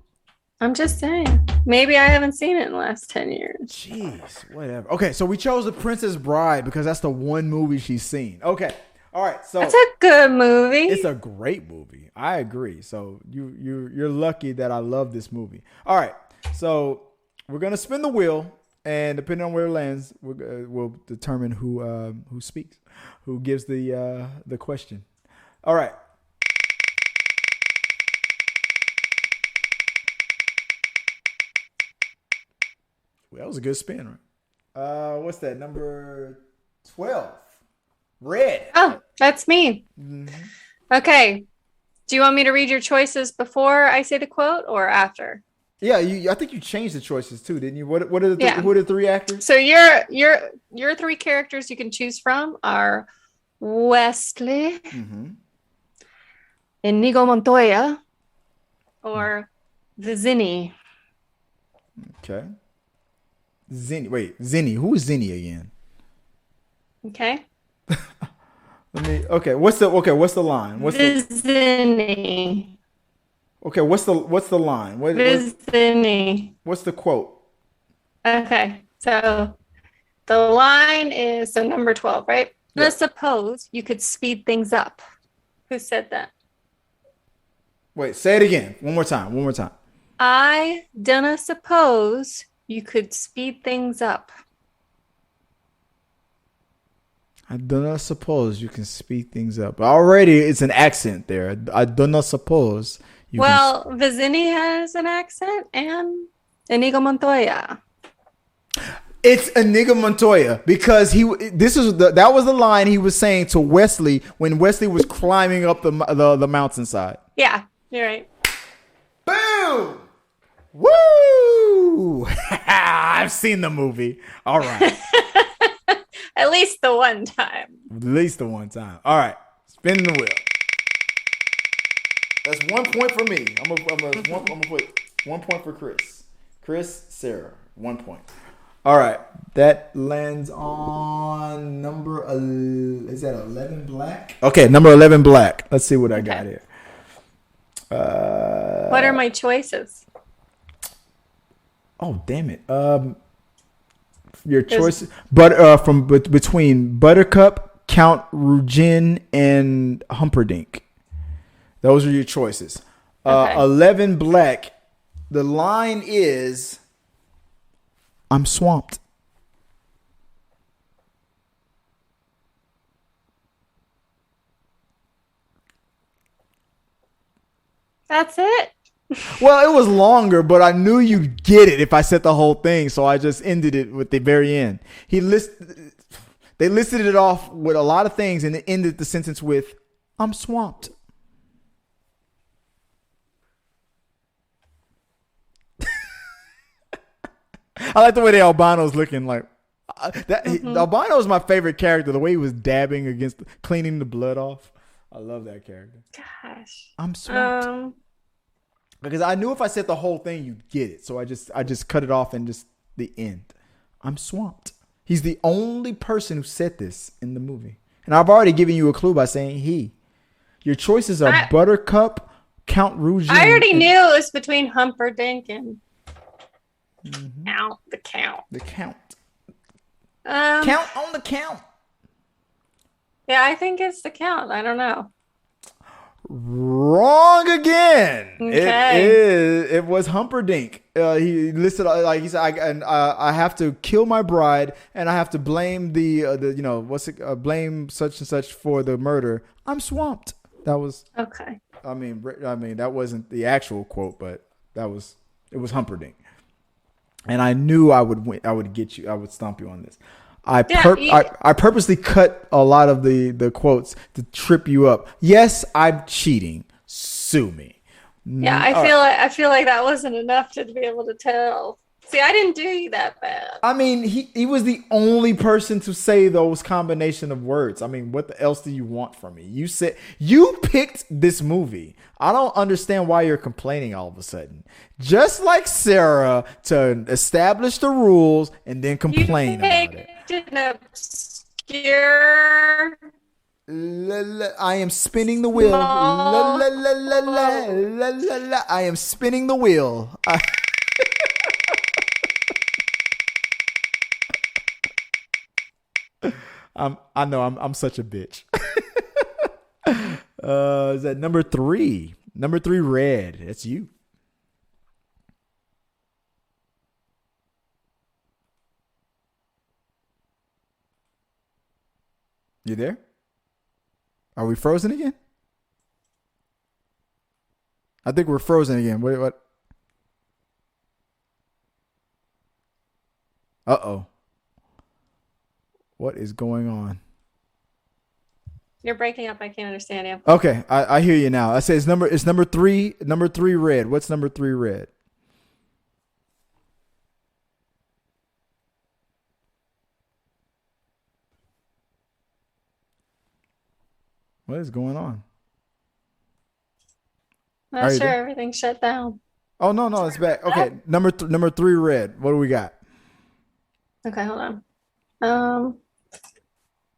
B: I'm just saying. Maybe I haven't seen it in the last 10 years.
A: Jeez, whatever. Okay, so we chose The Princess Bride because that's the one movie she's seen. Okay. All right, so
B: it's a good movie.
A: It's a great movie. I agree. So you're lucky that I love this movie. All right, so we're gonna spin the wheel, and depending on where it lands, we'll determine who speaks, who gives the question. All right. Well, that was a good spin, right? What's that? Number 12. Red.
B: Oh, that's me.
A: Mm-hmm.
B: Okay. Do you want me to read your choices before I say the quote or after?
A: Yeah, I think you changed the choices too, didn't you? What are the who are the 3 actors?
B: So your 3 characters you can choose from are Wesley, Inigo Montoya, or Vizzini.
A: Okay. Zinni. Who is Zinni again?
B: Okay.
A: What's the line?
B: Vizzini.
A: Okay, what's the line?
B: Vizzini.
A: What's the quote?
B: Okay, so the line is number 12, right?
A: Yeah.
B: Let's suppose you could speed things up. Who said that?
A: Wait, say it again. One more time.
B: I dunna suppose you could speed things up.
A: I do not suppose you can speed things up. Already, it's an accent there. I do not suppose.
B: Vizzini has an accent, and Inigo Montoya.
A: It's Inigo Montoya because that was the line he was saying to Wesley when Wesley was climbing up the mountainside.
B: Yeah, you're right.
A: Boom! Woo! I've seen the movie. All right.
B: At least the one time.
A: At least the one time. All right. Spinning the wheel. That's 1 point for me. I'm gonna put 1 point for Chris. Chris, Sarah, 1 point. All right. That lands on number. Is that 11 black? Okay, number 11 black. Let's see what I got here.
B: What are my choices?
A: Oh, damn it. Your choice, between Buttercup, Count Rugin, and Humperdinck. Those are your choices. 11 black. The line is, I'm swamped.
B: That's it.
A: Well, it was longer, but I knew you'd get it if I said the whole thing, so I just ended it with the very end. They listed it off with a lot of things, and it ended the sentence with, I'm swamped. I like the way the albino's looking like. The albino is my favorite character, the way he was dabbing against, cleaning the blood off. I love that character.
B: Gosh.
A: I'm swamped. Because I knew if I said the whole thing, you'd get it. So I just cut it off and just the end. I'm swamped. He's the only person who said this in the movie. And I've already given you a clue by saying he. Your choices are Buttercup, Count Rouge.
B: I already knew it was between Humperdinck and Count. The Count.
A: Count on the Count.
B: Yeah, I think it's the Count. I don't know.
A: Wrong again.
B: Okay.
A: It was Humperdinck. He listed, like he said, I have to kill my bride and I have to blame blame such and such for the murder. I'm swamped. That was
B: okay.
A: I mean that wasn't the actual quote, but it was Humperdinck. And I knew I would win. I would get you. I would stomp you on this. I purposely cut a lot of the quotes to trip you up. Yes, I'm cheating. Sue me.
B: Yeah, I feel like that wasn't enough to be able to tell. See, I didn't do you that bad.
A: I mean, he was the only person to say those combination of words. I mean, what else do you want from me? You said you picked this movie. I don't understand why you're complaining all of a sudden. Just like Sarah, to establish the rules and then complain about it.
B: An obscure.
A: I am spinning the wheel. I am spinning the wheel. I know I'm such a bitch. Is that number 3? Number 3, red. That's you. You there? Are we frozen again? I think we're frozen again. Wait, what? Uh-oh. What is going on?
B: You're breaking up. I can't understand you.
A: Okay, I hear you now. I say it's number 3, number 3 red. What's number 3 red? What is going on?
B: Not sure. Everything shut down.
A: Oh no, it's back. Okay, number 3 red. What do we got?
B: Okay, hold on.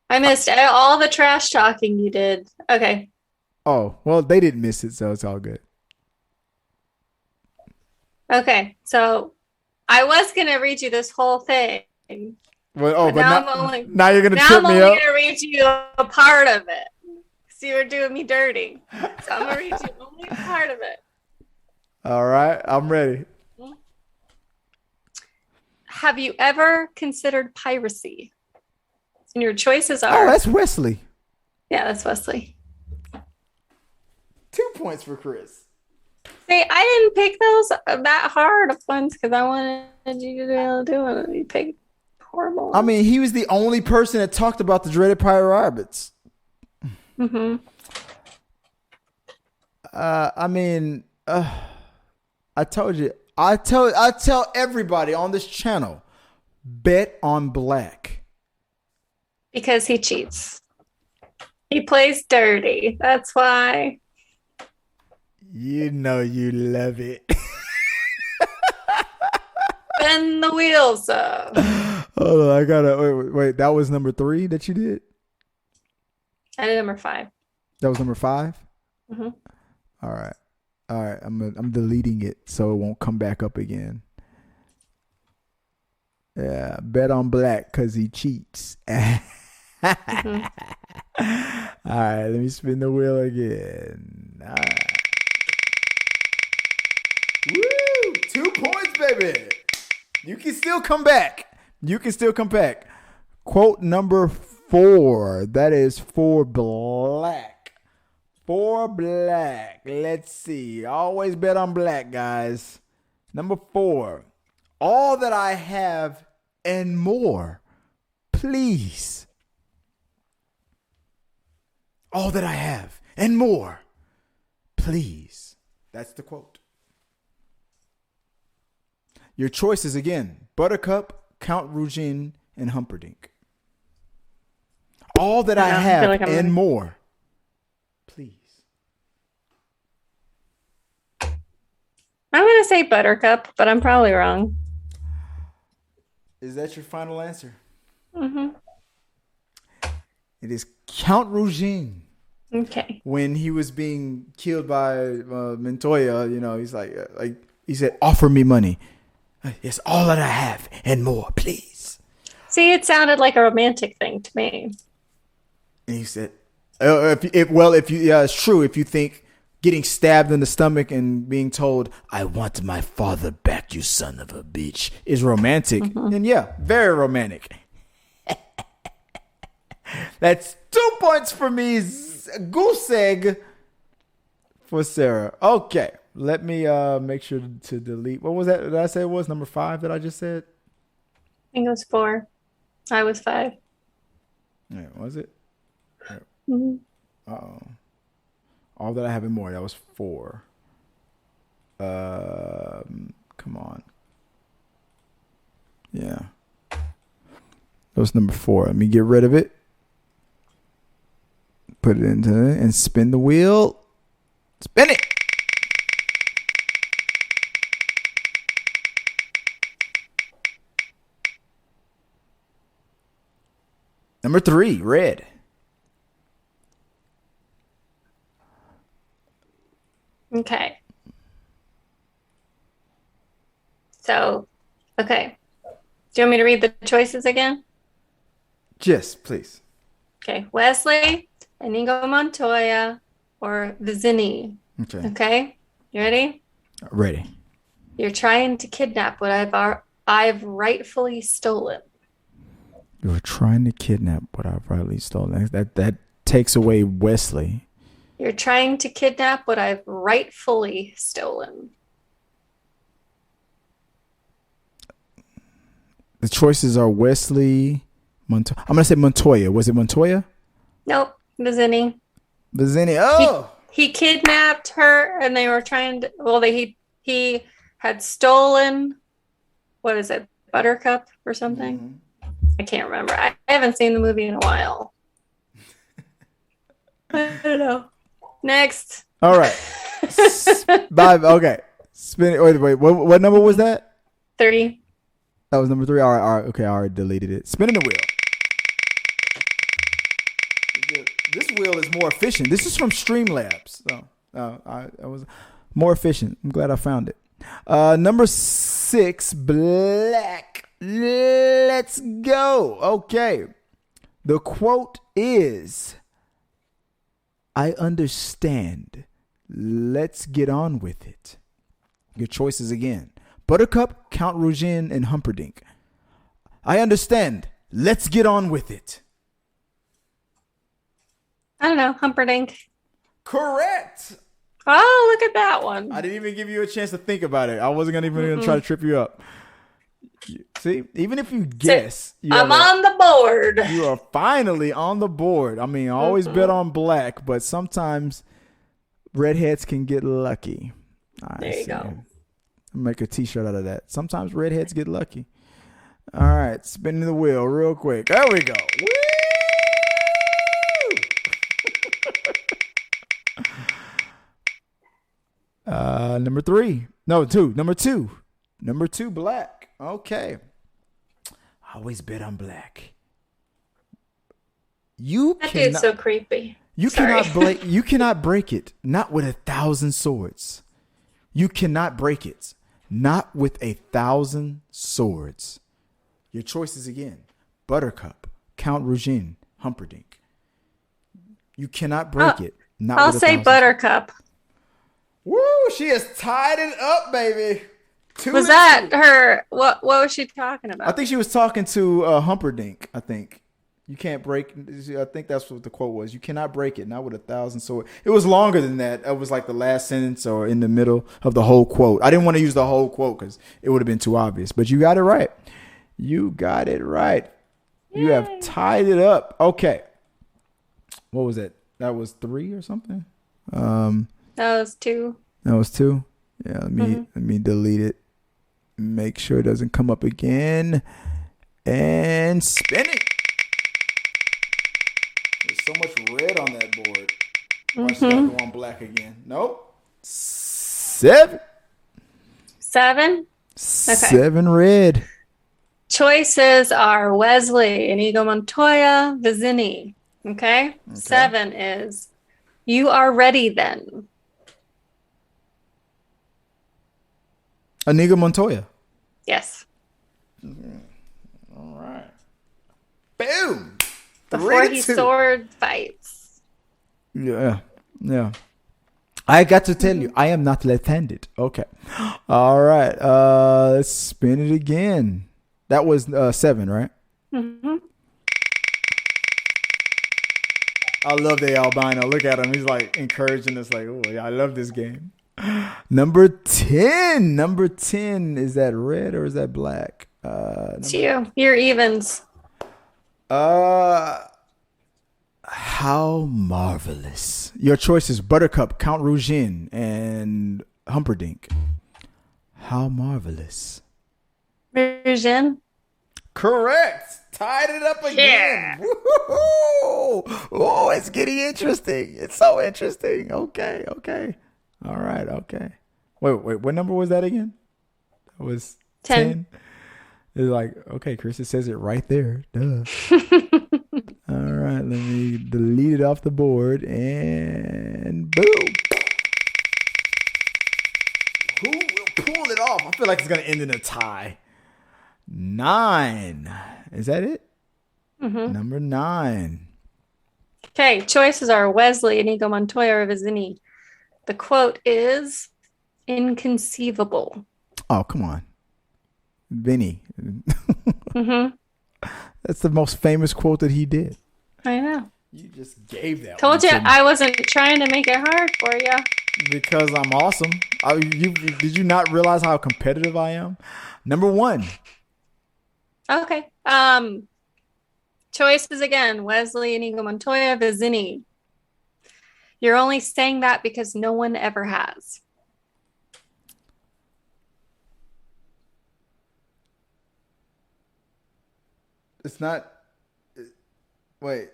B: I missed all the trash talking you did. Okay.
A: Oh, well, they didn't miss it, so it's all good.
B: Okay, so I was gonna read you this whole thing.
A: Well, now you're gonna trip me up.
B: Now I'm only gonna read you a part of it. So you were doing me dirty. So I'm gonna read you only a part of it.
A: All right, I'm ready.
B: Have you ever considered piracy? And your choices are...
A: Oh, that's Wesley.
B: Yeah, that's Wesley.
A: 2 points for Chris.
B: See, I didn't pick those that hard of ones because I wanted you to be able to do it. You picked horrible ones.
A: I mean, he was the only person that talked about the dreaded pirate rabbits.
B: Mm-hmm.
A: I told you. I tell everybody on this channel, bet on black.
B: Because he cheats. He plays dirty. That's why.
A: You know you love it.
B: Bend the wheels up.
A: Hold on, I gotta wait. That was number 3 that you did?
B: I did number 5.
A: That was number 5?
B: Mm-hmm.
A: All right. I'm deleting it so it won't come back up again. Yeah, bet on black because he cheats.
B: Mm-hmm.
A: All right, let me spin the wheel again. All right. Woo! 2 points, baby. You can still come back. Quote number 4. That is for black. For black. Let's see. Always bet on black, guys. Number 4. All that I have and more. Please. All that I have and more. Please. That's the quote. Your choices again. Buttercup, Count Rugin, and Humperdinck. All that I have like and more. Please.
B: I'm going to say Buttercup, but I'm probably wrong.
A: Is that your final answer?
B: Mm-hmm.
A: It is Count Rugin.
B: Okay.
A: When he was being killed by Montoya, he's like he said, offer me money. It's all that I have and more, please.
B: See, it sounded like a romantic thing to me.
A: And he said, it's true. If you think getting stabbed in the stomach and being told, I want my father back, you son of a bitch, is romantic, then yeah, very romantic. That's 2 points for me. Goose egg for Sarah. Okay. Let me make sure to delete. What was that? Did I say it was number 5 that I just said?
B: I think it was 4. I was 5.
A: Yeah, was it?
B: Mm-hmm.
A: Uh-oh. All that I have and more. That was 4. Come on. Yeah. That was number 4. Let me get rid of it. Put it into it and spin the wheel. Spin it. Number 3, red.
B: Okay. So, okay. Do you want me to read the choices again?
A: Yes, please.
B: Okay. Wesley, Inigo Montoya, or Vizini. Okay. You ready?
A: Ready.
B: You're trying to kidnap what I've rightfully stolen.
A: You're trying to kidnap what I've rightly stolen. That takes away Wesley.
B: You're trying to kidnap what I've rightfully stolen.
A: The choices are Wesley, Montoya. I'm gonna say Montoya. Was it Montoya?
B: Nope, Vizini.
A: Vizini. Oh,
B: he kidnapped her, and they were trying to. Well, he had stolen. What is it? Buttercup or something? Mm-hmm. I can't remember. I haven't seen the movie in a while. I don't know. Next.
A: All right. 5. Okay. Spin it. Wait. What number was that?
B: 30.
A: That was number 3. All right. Okay. I already deleted it. Spinning the wheel. This wheel is more efficient. This is from Streamlabs. So I was more efficient. I'm glad I found it. Number 6, black. Let's go. Okay. The quote is, I understand. Let's get on with it. Your choices again. Buttercup, Count Rugin, and Humperdinck. I understand. Let's get on with it.
B: I don't know. Humperdinck.
A: Correct.
B: Oh, look at that one.
A: I didn't even give you a chance to think about it. I wasn't even going to try to trip you up. See, even if you guess,
B: I'm on the board.
A: You are finally on the board. I mean, I always bet on black, but sometimes redheads can get lucky.
B: There you go.
A: Make a t-shirt out of that. Sometimes redheads get lucky. All right, spinning the wheel real quick. There we go. Woo! Number 2. Number 2, black. Okay. I always bet on black.
B: That dude's so creepy.
A: You cannot break it. Not with 1,000 swords. You cannot break it. Not with 1,000 swords. Your choices again. Buttercup, Count Rugin, Humperdinck. You cannot break it. Not
B: I'll
A: with
B: say
A: 1,000.
B: Buttercup.
A: Woo! She has tied it up, baby.
B: Was that her? What was she talking about?
A: I think she was talking to Humperdinck. I think you can't break. I think that's what the quote was. You cannot break it. Not with 1,000 swords. It was longer than that. It was like the last sentence or in the middle of the whole quote. I didn't want to use the whole quote because it would have been too obvious. But you got it right. You got it right. Yay. You have tied it up. Okay. What was it? That was 3 or something?
B: That was 2.
A: That was 2? Yeah, let me delete it. Make sure it doesn't come up again. And spin it. There's so much red on that board. Watch that go on black again. Nope. 7.
B: 7? Okay.
A: 7 red.
B: Choices are Wesley, Inigo Montoya, Vizzini. Okay? 7 is You Are Ready Then.
A: Inigo Montoya.
B: Yes.
A: All right. Boom.
B: Before he sword fights.
A: Yeah. I got to tell you, I am not left-handed. Okay. All right. Let's spin it again. That was 7, right?
B: Mm-hmm.
A: I love the albino. Look at him. He's like encouraging us like, oh, yeah, I love this game. Number 10. Number 10. Is that red or is that black?
B: It's you. You're evens.
A: How marvelous. Your choices: Buttercup, Count Rugin, and Humperdinck. How marvelous.
B: Rugin?
A: Correct. Tied it up again.
B: Yeah.
A: Woo-hoo-hoo. Oh, it's getting interesting. It's so interesting. Okay. All right. Okay. Wait. What number was that again? That was 10. It's like, okay, Chris, it says it right there. Duh. All right. Let me delete it off the board and boom. Who will pull it off? I feel like it's going to end in a tie. 9. Is that it? Mm-hmm. Number 9.
B: Okay. Choices are Wesley, Inigo Montoya, or Vizzini. The quote is inconceivable.
A: Oh, come on. Vinny.
B: Mm-hmm.
A: That's the most famous quote that he did.
B: I know.
A: You just gave that.
B: Told you I wasn't trying to make it hard for you.
A: Because I'm awesome. Did you not realize how competitive I am? Number 1.
B: Okay. Choices again. Wesley, Inigo Montoya, Vizzini. You're only saying that because no one ever has.
A: It's not. Wait.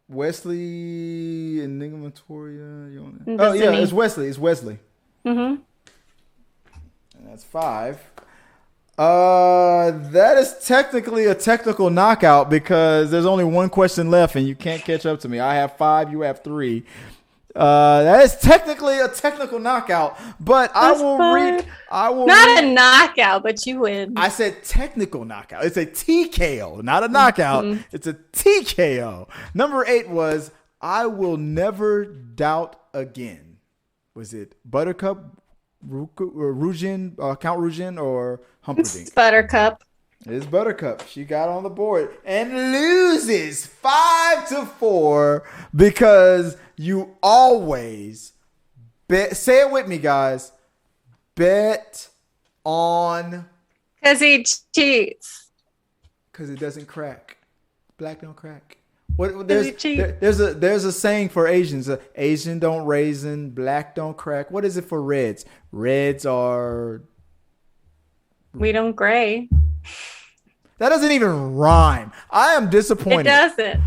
A: Wesley, Inigo Montoya. Oh, yeah. It's Wesley.
B: Mm-hmm.
A: And that's 5. That is technically a technical knockout because there's only one question left and you can't catch up to me. I have 5, you have 3. That is technically a technical knockout, but
B: That's
A: I will
B: not a knockout, but you win.
A: I said technical knockout. It's a TKO, not a knockout. Mm-hmm. It's a TKO. Number 8 was I Will Never Doubt Again. Was it Buttercup, Rugin, Count Rugin, or Humperdinck?
B: It's Buttercup.
A: It's Buttercup. She got on the board and loses 5-4 because you always Say it with me, guys. Bet on.
B: Because he cheats.
A: Because it doesn't crack. Black don't crack. There's a saying for Asians. Asian don't raisin, black don't crack. What is it for Reds? Reds are.
B: We don't gray.
A: That doesn't even rhyme. I am disappointed.
B: It doesn't.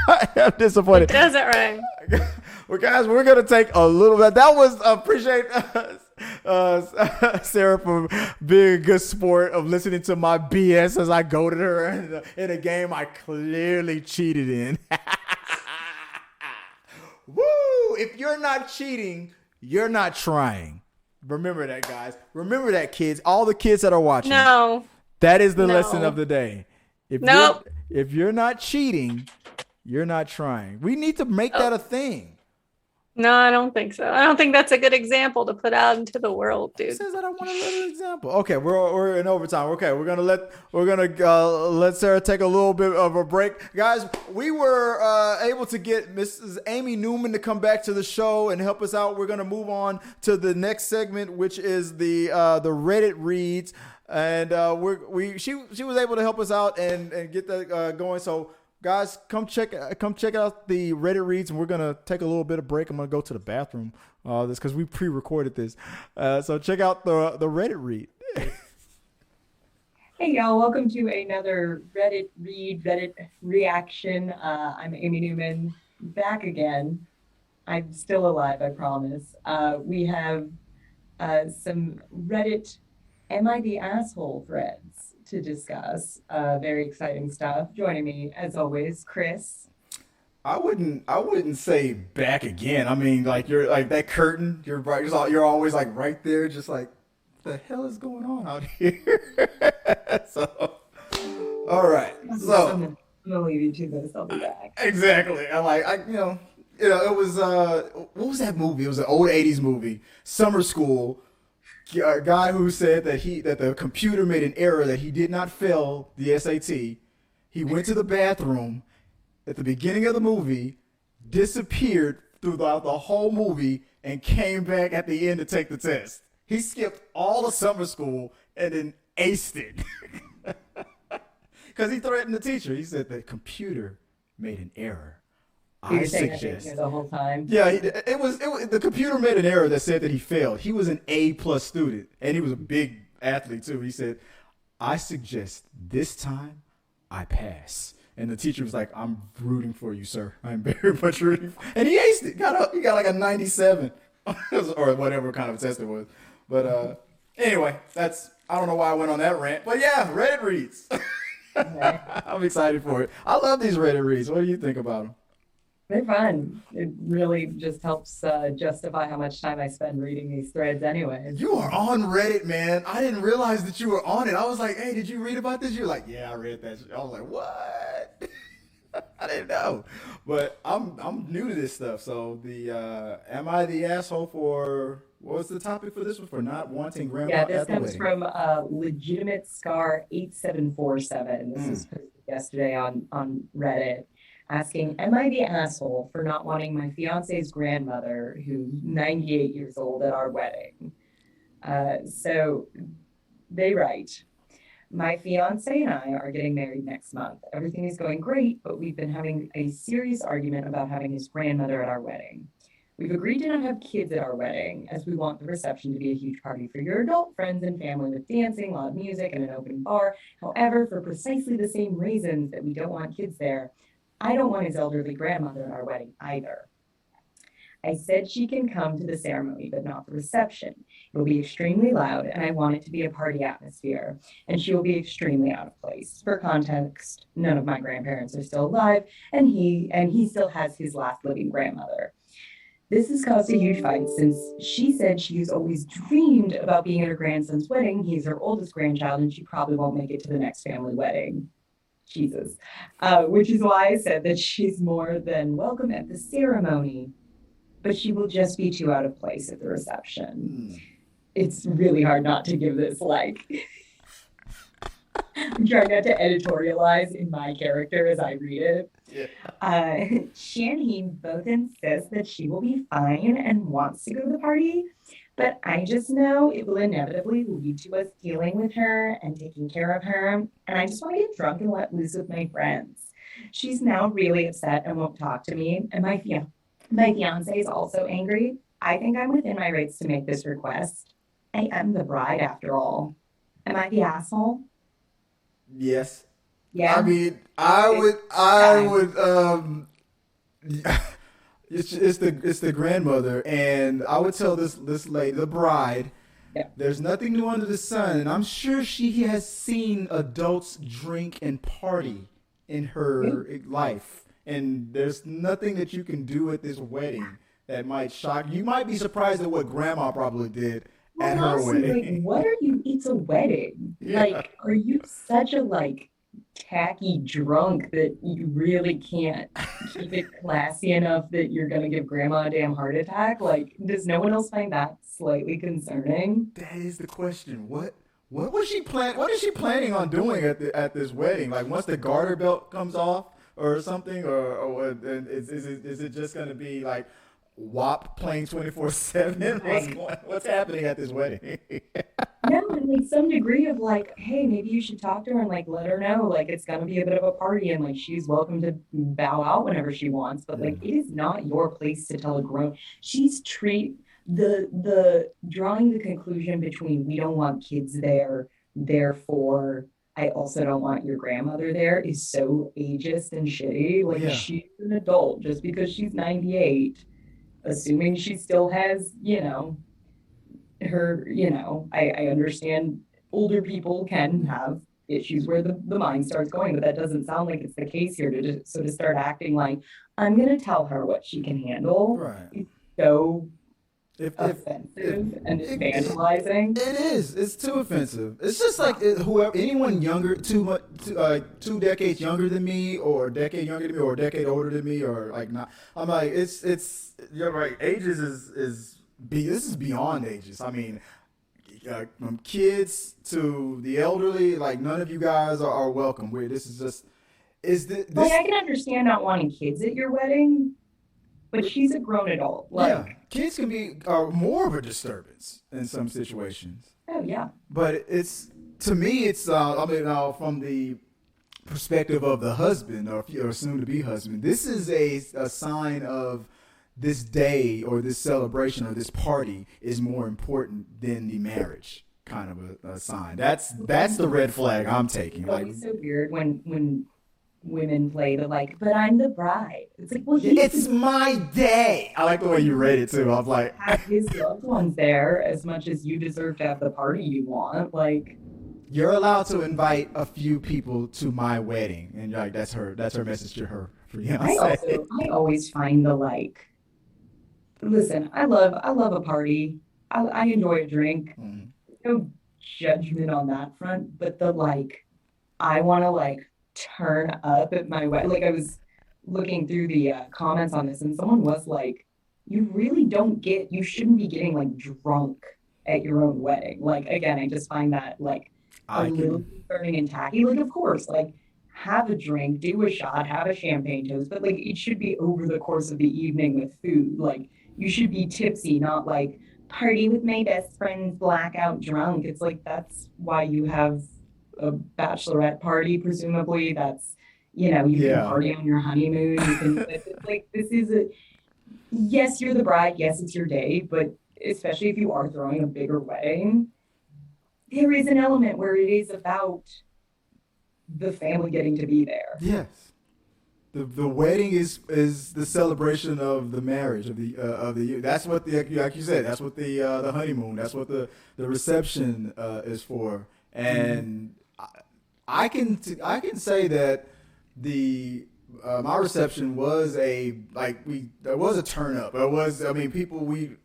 A: I am disappointed.
B: It doesn't rhyme.
A: Well, guys, we're going to take a little bit. That was, appreciate Sarah for being a good sport of listening to my BS as I goaded her in a game I clearly cheated in. Woo! If you're not cheating, you're not trying. Remember that, guys. Remember that, kids. All the kids that are watching.
B: No.
A: That is the lesson of the day.
B: Nope.
A: If you're not cheating, you're not trying. We need to make that a thing.
B: No, I don't think so. I don't think that's a good example to put out into the world, dude.
A: It says I don't want another example. Okay, we're in overtime. Okay, we're gonna let Sarah take a little bit of a break, guys. We were able to get Mrs. Amy Newman to come back to the show and help us out. We're gonna move on to the next segment, which is the Reddit reads, and she was able to help us out and get that going. So. Guys, come check out the Reddit reads, and we're gonna take a little bit of break. I'm gonna go to the bathroom, this because we pre-recorded this. So check out the Reddit read.
C: Hey y'all, welcome to another Reddit read, Reddit reaction. I'm Amy Newman, back again. I'm still alive, I promise. We have some Reddit "Am I the Asshole" threads to discuss. Very exciting stuff. Joining me, as always, Chris.
A: I wouldn't say back again. I mean, like you're like that curtain. You're always like right there, just like the hell is going on out here. So, all right. So
C: I'm gonna leave you to this. I'll be back.
A: Exactly. It was what was that movie? It was an old '80s movie, Summer School. A guy who said that the computer made an error that he did not fail the SAT. He went to the bathroom at the beginning of the movie, disappeared throughout the whole movie, and came back at the end to take the test. He skipped all the summer school and then aced it. Because he threatened the teacher. He said the computer made an error.
C: I suggest the whole time.
A: Yeah, it was the computer made an error that said that he failed. He was an A+ student, and he was a big athlete too. He said, "I suggest this time I pass." And the teacher was like, "I'm rooting for you, sir. I'm very much rooting." And he aced it. He got like a 97 or whatever kind of test it was. But anyway, I don't know why I went on that rant. But yeah, Reddit reads. Okay. I'm excited for it. I love these Reddit reads. What do you think about them?
C: They're fun. It really just helps justify how much time I spend reading these threads anyway.
A: You are on Reddit, man. I didn't realize that you were on it. I was like, hey, did you read about this? You're like, yeah, I read that. I was like, what? I didn't know. But I'm new to this stuff. So am I the asshole for, what was the topic for this one? For not wanting grandma at the wedding?
C: Yeah, this comes from Legitimate Scar 8747. This was posted yesterday on Reddit. Asking, am I the asshole for not wanting my fiance's grandmother, who's 98 years old, at our wedding? So they write, my fiance and I are getting married next month. Everything is going great, but we've been having a serious argument about having his grandmother at our wedding. We've agreed to not have kids at our wedding, as we want the reception to be a huge party for your adult friends and family with dancing, loud music, and an open bar. However, for precisely the same reasons that we don't want kids there, I don't want his elderly grandmother at our wedding either. I said she can come to the ceremony, but not the reception. It will be extremely loud, and I want it to be a party atmosphere, and she will be extremely out of place. For context, none of my grandparents are still alive, and he still has his last living grandmother. This has caused a huge fight since she said she's always dreamed about being at her grandson's wedding. He's her oldest grandchild, and she probably won't make it to the next family wedding. Jesus. Which is why I said that she's more than welcome at the ceremony, but she will just be too out of place at the reception. It's really hard not to give this like I'm trying not to editorialize in my character as I read it. She and he both insist that she will be fine and wants to go to the party, but I just know it will inevitably lead to us dealing with her and taking care of her, and I just want to get drunk and let loose with my friends. She's now really upset and won't talk to me, and my fiance is also angry. I think I'm within my rights to make this request. I am the bride after all. Am I the asshole?
A: Yes.
C: Yeah.
A: I mean, I would it's the grandmother, and I would tell this lady, the bride, there's nothing new under the sun, and I'm sure she has seen adults drink and party in her life, and there's nothing that you can do at this wedding that might shock you. You might be surprised at what grandma probably did at her wedding.
C: Like, what are you? It's a wedding. Yeah. Like, are you such a tacky drunk that you really can't keep it classy enough that you're gonna give grandma a damn heart attack? Like, does no one else find that slightly concerning?
A: That is the question. What was she What is she planning on doing at this wedding? Like, once the garter belt comes off or something, or is it just gonna be like WAP playing 24/7? What's happening at this wedding?
C: No, and some degree of hey, maybe you should talk to her and let her know it's gonna be a bit of a party and she's welcome to bow out whenever she wants. But it is not your place to tell a grown. She's the drawing the conclusion between we don't want kids there, therefore I also don't want your grandmother there is so ageist and shitty. She's an adult just because she's 98. Assuming she still has, her, I understand older people can have issues where the mind starts going, but that doesn't sound like it's the case here. To start acting like, I'm going to tell her what she can handle.
A: Right.
C: It's so offensive and vandalizing.
A: It is. It's too offensive. It's just anyone younger, two decades younger than me, or a decade younger than me, or a decade older than me, or not. I'm like, it's. You're right. Ages this is beyond ages. I mean, from kids to the elderly, none of you guys are welcome. This is just.
C: I can understand not wanting kids at your wedding. But she's a grown adult.
A: Kids can be more of a disturbance in some situations.
C: Oh, yeah.
A: But to me, it's from the perspective of the husband or soon-to-be husband, this is a sign of this day or this celebration or this party is more important than the marriage, kind of a sign. That's the red flag I'm taking.
C: It's so weird when women play but I'm the bride. It's
A: it's my day. I like the way you read it too. I'm like,
C: have his loved ones there as much as you deserve to have the party you want.
A: You're allowed to invite a few people to my wedding, and that's her message to her fiance.
C: I always find listen, I love a party. I enjoy a drink. Mm-hmm. No judgment on that front, but I want to turn up at my wedding. I was looking through the comments on this, and someone was you really you shouldn't be getting drunk at your own wedding. Again, I just find that a little concerning and tacky. Of course, have a drink, do a shot, have a champagne toast, but it should be over the course of the evening with food. You should be tipsy, not party with my best friends, blackout drunk. It's that's why you have a bachelorette party, presumably. That's you can party on your honeymoon. You can this is yes, you're the bride, yes, it's your day, but especially if you are throwing a bigger wedding, there is an element where it is about the family getting to be there.
A: Yes. The wedding is the celebration of the marriage of the that's what like you said, that's what the honeymoon, that's what the reception is for. And I can say that my reception was there was a turn up. People we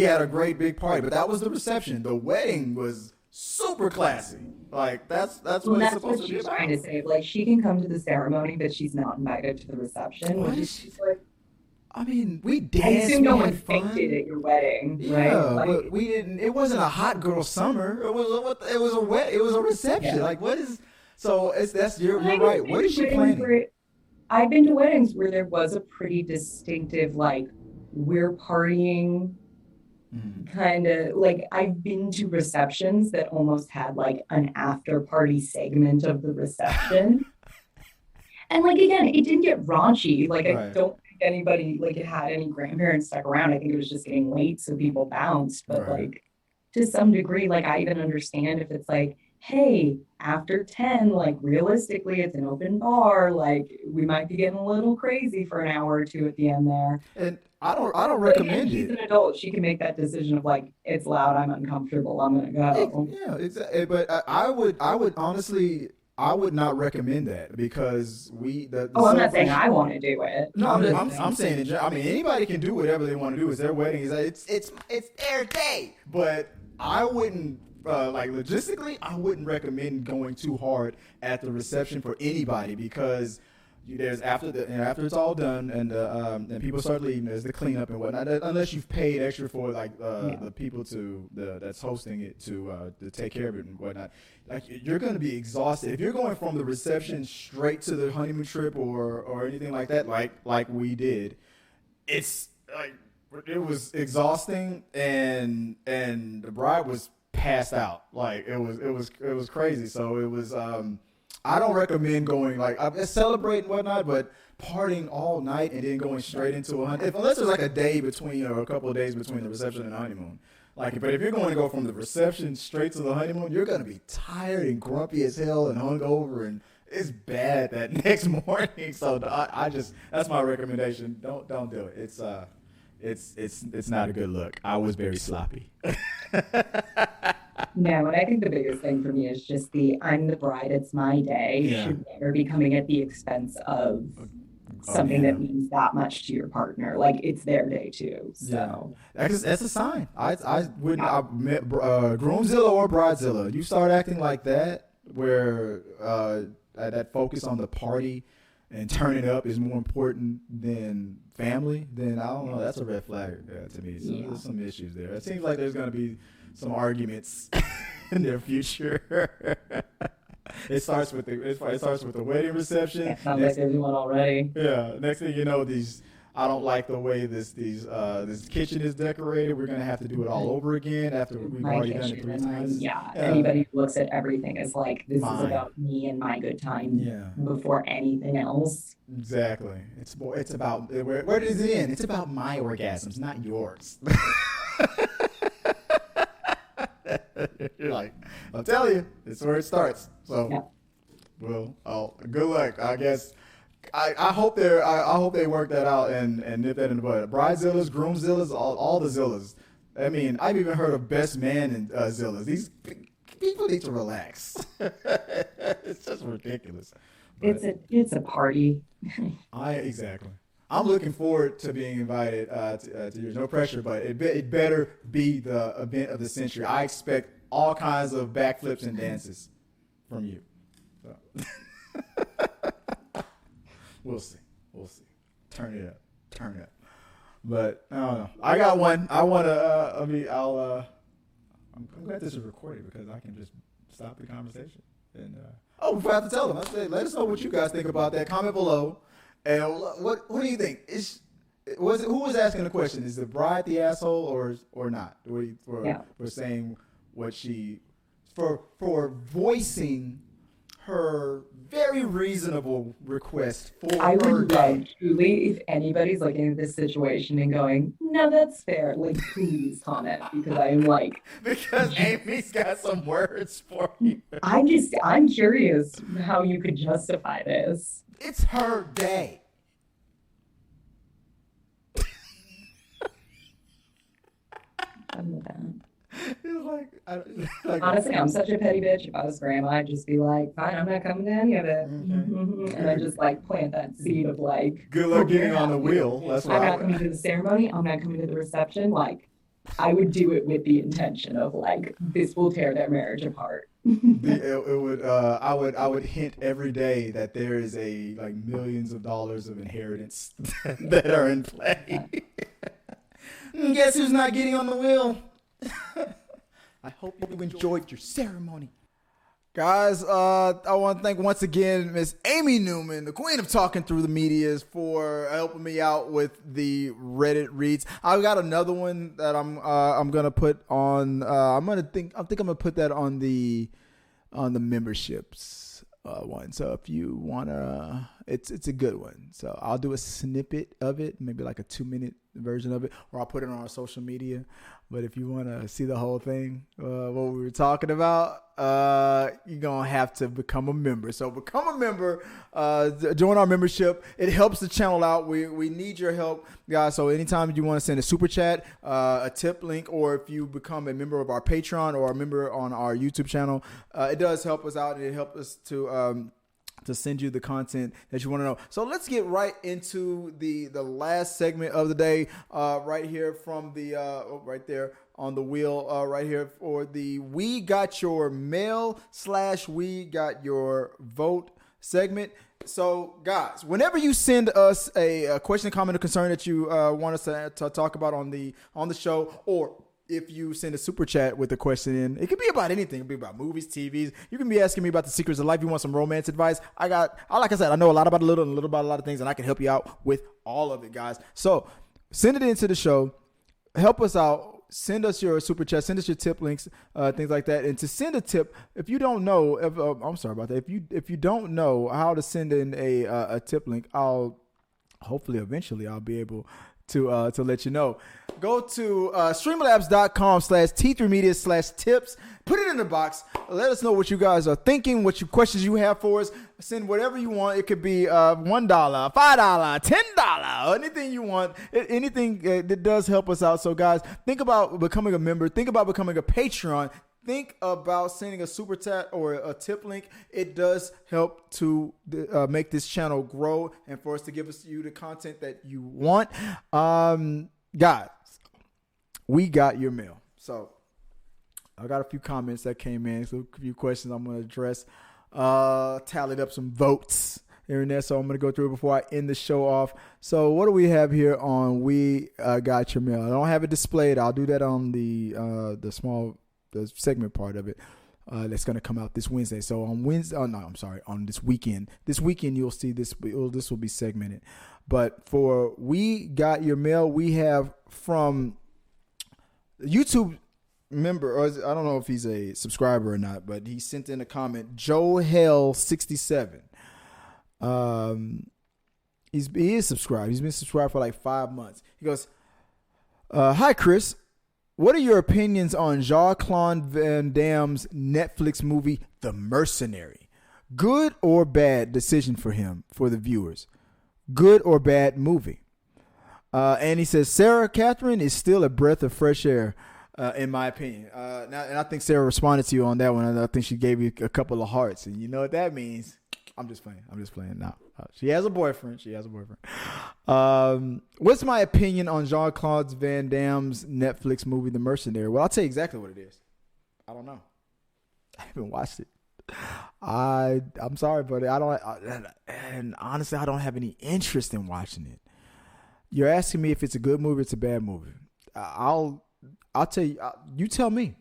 A: had a great big party, but that was the reception. The wedding was super classy. That's what it's supposed to be about.
C: Trying to say she can come to the ceremony, but she's not invited to the reception.
A: I mean, we
C: I
A: danced.
C: assume no
A: we
C: one
A: had fun.
C: faked it at your wedding,
A: Yeah,
C: right?
A: but we didn't. It wasn't a hot girl summer. It was a reception.
C: Yeah.
A: Like, what is? So you're
C: I've
A: right.
C: been
A: What
C: to
A: is she
C: weddings
A: planning?
C: I've been to weddings where there was a pretty distinctive, like, we're partying kind of, like, I've been to receptions that almost had like an after party segment of the reception. And like, again, it didn't get raunchy. Like, I
A: Right.
C: don't think anybody, like, it had any grandparents stuck around. I think it was just getting late, so people bounced. But
A: Right.
C: like, to some degree, like, I even understand if it's like, hey, after 10, like, realistically, it's an open bar. Like, we might be getting a little crazy for an hour or two at the end there.
A: And I don't
C: But again,
A: recommend
C: she's an
A: it.
C: adult. She can make that decision of like, it's loud, I'm uncomfortable, I'm gonna go.
A: Yeah, exactly. But I would honestly, I would not recommend that because the
C: Oh, I'm not saying
A: celebration.
C: I want to do it.
A: No,
C: I'm just
A: I'm
C: saying,
A: saying it. I mean, anybody can do whatever they want to do. It's their wedding. It's their day. But I wouldn't like logistically. I wouldn't recommend going too hard at the reception for anybody because there's after it's all done and people start leaving. There's the cleanup and whatnot. Unless you've paid extra for like the people that's hosting it to take care of it and whatnot. Like you're going to be exhausted if you're going from the reception straight to the honeymoon trip or anything like that. Like we did. It's like it was exhausting and the bride was passed out. Like it was crazy. So it was. I don't recommend going like celebrating and whatnot, but partying all night and then going straight into unless there's like a day between or a couple of days between the reception and the honeymoon. Like, but if you're going to go from the reception straight to the honeymoon, you're gonna be tired and grumpy as hell and hungover, and it's bad that next morning. So I just that's my recommendation. Don't do it. It's not a good look. I was very sloppy.
C: no, and I think the biggest thing for me is just I'm the bride, it's my day.
A: Yeah.
C: Should never be coming at the expense of something that means that much to your partner. Like, it's their day too. So
A: that's a sign. I wouldn't. I met Groomzilla or Bridezilla. You start acting like that, where that focus on the party and turning up is more important than family. Then I don't know. That's a red flag to me. So there's some issues there. It seems like there's going to be some arguments in their future. It starts with the wedding reception.
C: it sounds like there's one already.
A: Yeah. Next thing you know, I don't like the way this kitchen is decorated. We're gonna have to do it all over again after we've
C: My
A: already done it
C: kitchen
A: 3
C: and
A: times.
C: anybody who looks at everything is like, this
A: Mine.
C: is about me and my good time
A: Yeah.
C: before anything else.
A: Exactly. It's about where does it end? It's about my orgasms, not yours. You're like, I'll tell you, it's where it starts. So, well, good luck. I guess I hope they work that out and nip that in the bud. Bridezillas, Groomzillas, all the Zillas. I mean, I've even heard of best man and Zillas. These people need to relax. It's just ridiculous. But
C: It's a party.
A: exactly. I'm looking forward to being invited to yours. No pressure, but it better be the event of the century. I expect all kinds of backflips and dances from you. So. We'll see. Turn it up. But I don't know. I got one. I want to. I'm glad this is recorded because I can just stop the conversation. And before I have to tell them, I say, let us know what you guys think about that. Comment below. And what do you think? Who was asking the question? Is the bride the asshole or not? For saying what she for voicing her very reasonable request for
C: I
A: her
C: would
A: day.
C: love truly if anybody's looking at this situation and going, no, that's fair. Like, please comment because I'm like,
A: Because Amy's got some words for you.
C: I'm curious how you could justify this.
A: It's her day.
C: I'm with that.
A: It's like
C: Honestly, I'm such a petty bitch. If I was grandma, I'd just be like, fine, I'm not coming to any of it. And I just like plant that seed of like,
A: good luck getting on the wheel. That's
C: I'm
A: what
C: not coming to the ceremony. I'm not coming to the reception. Like, I would do it with the intention of like, this will tear their marriage apart.
A: I would hint every day that there is like millions of dollars of inheritance that are in play. Guess who's not getting on the wheel? I hope you enjoyed your ceremony. Guys, I want to thank once again Miss Amy Newman, the queen of talking through the medias, for helping me out with the Reddit reads. I've got another one that I'm gonna put on. I think I'm gonna put that on the memberships one. So if you wanna, it's a good one. So I'll do a snippet of it, maybe like a 2-minute version of it, or I'll put it on our social media. But if you want to see the whole thing, what we were talking about, you're going to have to become a member. So become a member, join our membership. It helps the channel out. We need your help, guys. So anytime you want to send a super chat, a tip link, or if you become a member of our Patreon or a member on our YouTube channel, it does help us out, and it helps us to send you the content that you want to know. So let's get right into the last segment of the day, right here from the right there on the wheel, right here for the We Got Your Mail / We Got Your Vote segment. So guys, whenever you send us a question, comment, or concern that you want us to talk about on the show, or if you send a super chat with a question in, it could be about anything. It could be about movies, TVs. You can be asking me about the secrets of life. You want some romance advice? Like I said, I know a lot about a little and a little about a lot of things, and I can help you out with all of it, guys. So send it into the show. Help us out. Send us your super chat. Send us your tip links, things like that. And to send a tip, if you don't know, I'm sorry about that. If you don't know how to send in a tip link, hopefully eventually I'll be able to let you know. Go to streamlabs.com/T3media/tips. Put it in the box. Let us know what you guys are thinking, questions you have for us. Send whatever you want. It could be $1, $5, $10, anything you want. Anything that does help us out. So guys, think about becoming a member. Think about becoming a Patreon. Think about sending a super chat or a tip link. It does help to make this channel grow and for us to give you the content that you want. Guys, we got your mail. So I got a few comments that came in, so a few questions I'm going to address. Tallied up some votes here and there, so I'm going to go through it before I end the show off. So what do we have here on We Got Your Mail? I don't have it displayed. I'll do that on the segment part of it. That's going to come out this Wednesday. So on Wednesday, on this weekend. This weekend you'll see this. This will be segmented. But for We Got Your Mail, we have from YouTube member, or I don't know if he's a subscriber or not, but he sent in a comment, Joe Hell 67. He is subscribed. He's been subscribed for like 5 months. He goes, "Hi Chris, what are your opinions on Jean-Claude Van Damme's Netflix movie The Mercenary? Good or bad decision for him, for the viewers? Good or bad movie?" And he says, Sarah Catherine is still a breath of fresh air, in my opinion. And I think Sarah responded to you on that one. I think she gave you a couple of hearts. And you know what that means. I'm just playing now. She has a boyfriend. What's my opinion on Jean-Claude Van Damme's Netflix movie, The Mercenary? Well, I'll tell you exactly what it is. I don't know. I haven't watched it. I'm sorry, buddy. And honestly, I don't have any interest in watching it. You're asking me if it's a good movie or it's a bad movie. I'll tell you. You tell me.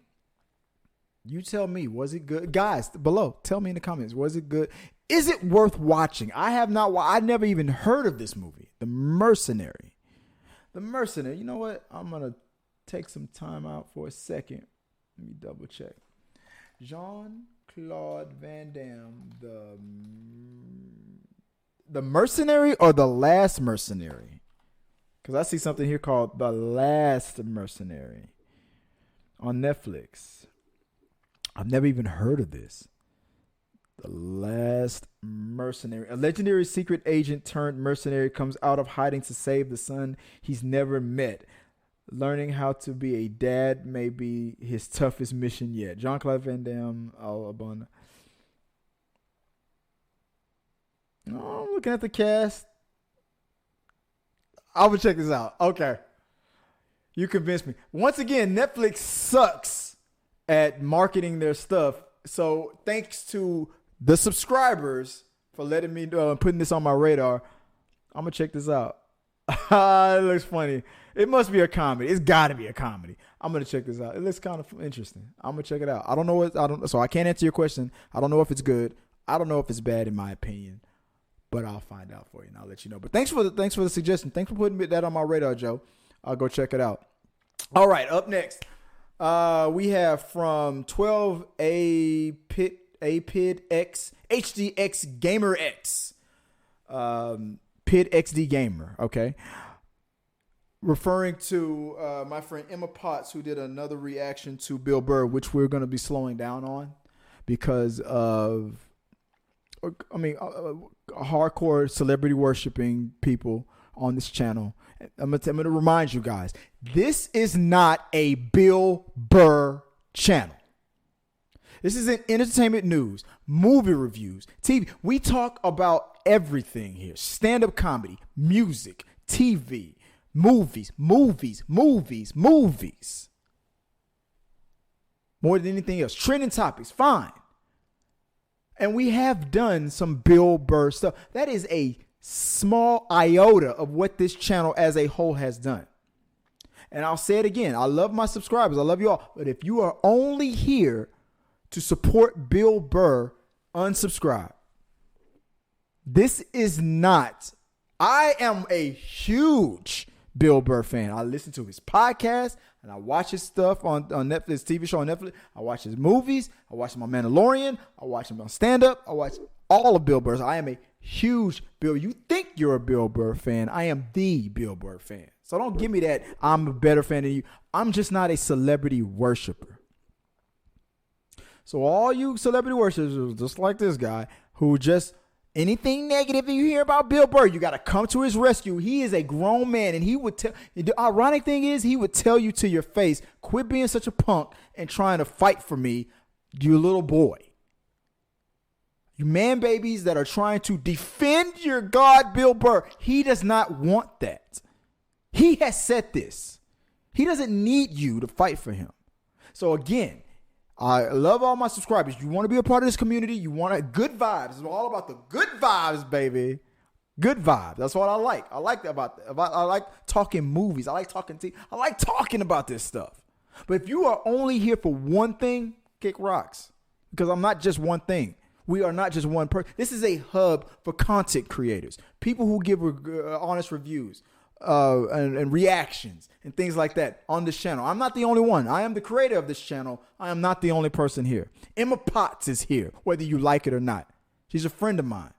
A: You tell me. Was it good? Guys, below, tell me in the comments. Was it good? Is it worth watching? I never even heard of this movie, The Mercenary. The Mercenary. You know what? I'm going to take some time out for a second. Let me double check. Jean-Claude Van Damme, The Mercenary or The Last Mercenary? Because I see something here called The Last Mercenary on Netflix. I've never even heard of this. The Last Mercenary. A legendary secret agent turned mercenary comes out of hiding to save the son he's never met. Learning how to be a dad may be his toughest mission yet. Jean-Claude Van Damme, Alabama. Oh, I'm looking at the cast. I will check this out. Okay. You convinced me. Once again, Netflix sucks at marketing their stuff. So thanks to the subscribers for letting me putting this on my radar. I'm going to check this out. It looks funny. It must be a comedy. It's got to be a comedy. I'm going to check this out. It looks kind of interesting. I'm going to check it out. I don't know so I can't answer your question. I don't know if it's good. I don't know if it's bad in my opinion, but I'll find out for you and I'll let you know. But thanks for the suggestion. Thanks for putting that on my radar, Joe. I'll go check it out. All right, up next, we have from 12A X HDX Gamer X, Pid XD Gamer. Okay, referring to my friend Emma Potts, who did another reaction to Bill Burr, which we're going to be slowing down on because of, hardcore celebrity worshiping people on this channel. I'm going to remind you guys, this is not a Bill Burr channel. This is entertainment news, movie reviews, TV. We talk about everything here. Stand-up comedy, music, TV, movies. More than anything else. Trending topics, fine. And we have done some Bill Burr stuff. That is a small iota of what this channel as a whole has done. And I'll say it again. I love my subscribers. I love you all. But if you are only here to support Bill Burr, unsubscribe. This is not. I am a huge Bill Burr fan. I listen to his podcast and I watch his stuff on Netflix, TV show on Netflix. I watch his movies. I watch him on Mandalorian. I watch him on stand-up. I watch all of Bill Burr's. I am a huge Bill. You think you're a Bill Burr fan. I am the Bill Burr fan. So don't give me that I'm a better fan than you. I'm just not a celebrity worshiper. So all you celebrity worshipers, just like this guy, who just anything negative that you hear about Bill Burr, you got to come to his rescue. He is a grown man, and he would tell. The ironic thing is, he would tell you to your face, quit being such a punk and trying to fight for me, you little boy. You man babies that are trying to defend your God, Bill Burr. He does not want that. He has said this. He doesn't need you to fight for him. So again, I love all my subscribers. You want to be a part of this community. You want good vibes. It's all about the good vibes, baby. Good vibes. That's what I like. I like that I like talking movies. I like talking TV. I like talking about this stuff. But if you are only here for one thing, kick rocks. Because I'm not just one thing. We are not just one person. This is a hub for content creators, people who give honest reviews and reactions and things like that on this channel. I'm not the only one. I am the creator of this channel. I am not the only person here. Emma Potts is here, whether you like it or not. She's a friend of mine.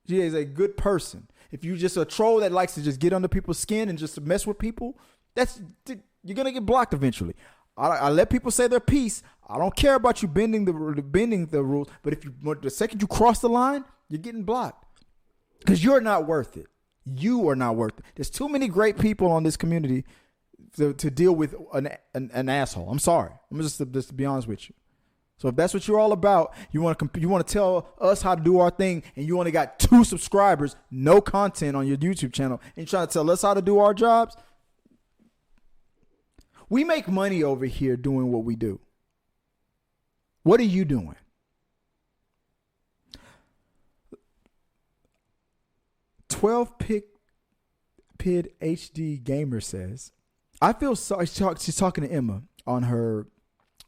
A: She is a good person. If you're just a troll that likes to just get under people's skin and just mess with people, you're going to get blocked eventually. I let people say their piece. I don't care about you bending the rules. But the second you cross the line, you're getting blocked because you're not worth it. You are not worth it. There's too many great people on this community to deal with an asshole. I'm sorry. I'm just to be honest with you. So if that's what you're all about, you want to tell us how to do our thing, and you only got 2 subscribers, no content on your YouTube channel, and you're trying to tell us how to do our jobs. We make money over here doing what we do. What are you doing? Pid HD Gamer says, I feel sorry. She's talking to Emma on her,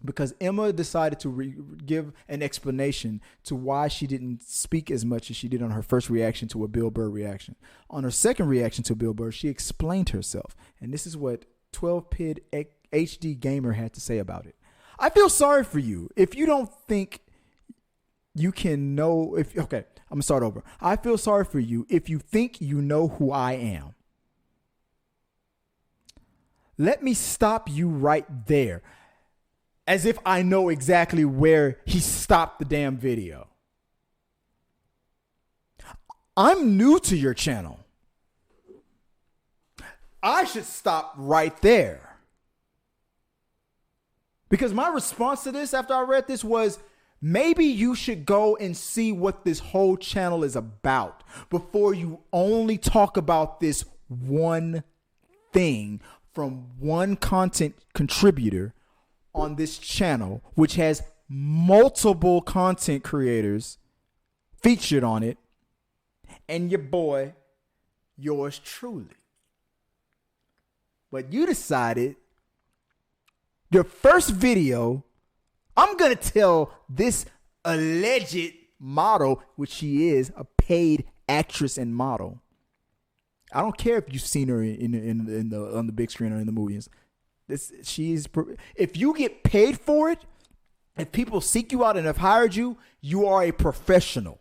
A: because Emma decided to give an explanation to why she didn't speak as much as she did on her first reaction to a Bill Burr reaction. On her second reaction to Bill Burr, she explained herself. And this is what 12Pid HD Gamer had to say about it. I feel sorry for you if you don't think you can know. Okay, I'm going to start over. I feel sorry for you if you think you know who I am. Let me stop you right there. As if I know exactly where he stopped the damn video. I'm new to your channel. I should stop right there. Because my response to this after I read this was, maybe you should go and see what this whole channel is about before you only talk about this one thing from one content contributor on this channel, which has multiple content creators featured on it, and your boy, yours truly. But you decided your first video, I'm going to tell this alleged model, which she is, a paid actress and model. I don't care if you've seen her on the big screen or in the movies. If you get paid for it, if people seek you out and have hired you, you are a professional.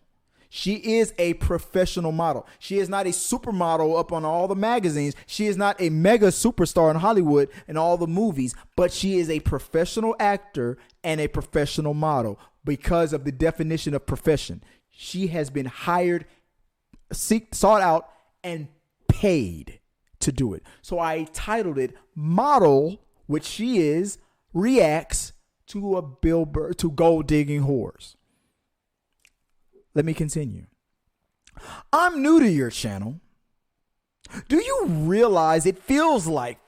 A: She is a professional model. She is not a supermodel up on all the magazines. She is not a mega superstar in Hollywood in all the movies, but she is a professional actor and a professional model because of the definition of profession. She has been hired, sought out, and paid to do it. So I titled it Model, which she is, reacts to gold digging whores. Let me continue. I'm new to your channel. Do you realize it feels like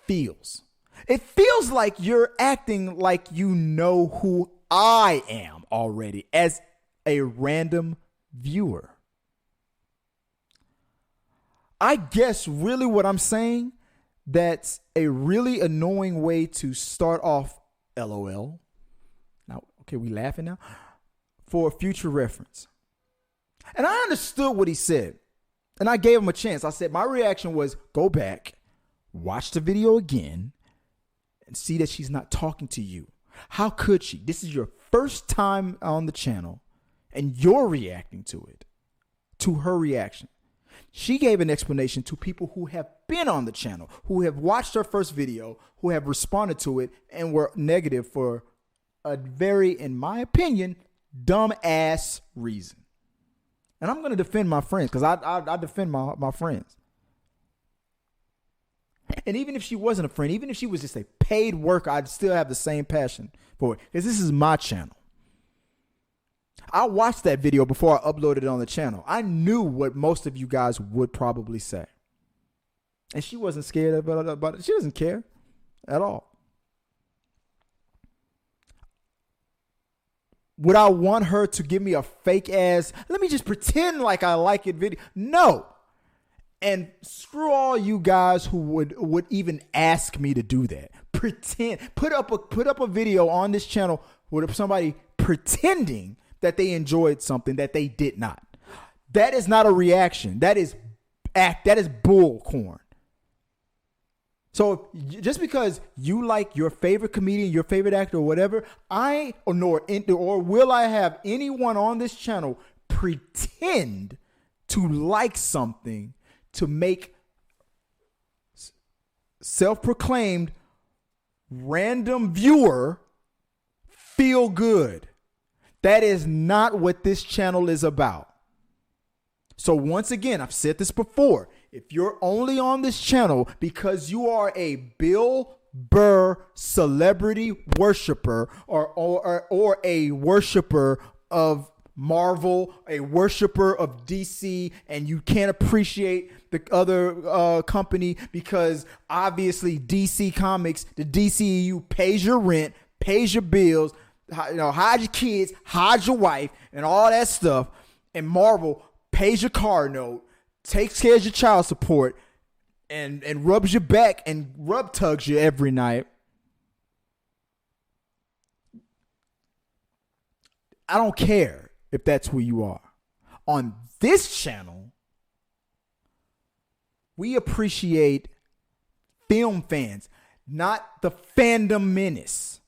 A: you're acting like you know who I am already as a random viewer? I guess really what I'm saying, that's a really annoying way to start off LOL. Now, okay, we laughing now? For future reference. And I understood what he said. And I gave him a chance. I said, my reaction was go back, watch the video again, and see that she's not talking to you. How could she? This is your first time on the channel, and you're reacting to it, to her reaction. She gave an explanation to people who have been on the channel, who have watched her first video, who have responded to it, and were negative for a very, in my opinion, dumb ass reason. And I'm going to defend my friends because I defend my friends. And even if she wasn't a friend, even if she was just a paid worker, I'd still have the same passion for it because this is my channel. I watched that video before I uploaded it on the channel. I knew what most of you guys would probably say. And she wasn't scared about it. She doesn't care at all. Would I want her to give me a fake ass, let me just pretend like I like it video? No. And screw all you guys who would even ask me to do that. Pretend, put up a video on this channel with somebody pretending that they enjoyed something that they did not. That is not a reaction. That is bullcorn. So just because you like your favorite comedian, your favorite actor, or whatever, or will I have anyone on this channel pretend to like something to make self-proclaimed random viewer feel good? That is not what this channel is about. So once again, I've said this before. If you're only on this channel because you are a Bill Burr celebrity worshiper or a worshiper of Marvel, a worshiper of DC, and you can't appreciate the other company because obviously DC Comics, the DCEU pays your rent, pays your bills, hide your kids, hide your wife, and all that stuff, and Marvel pays your car note, takes care of your child support, and rubs your back and rub tugs you every night. I don't care if that's who you are. On this channel, we appreciate film fans, not the fandom menace,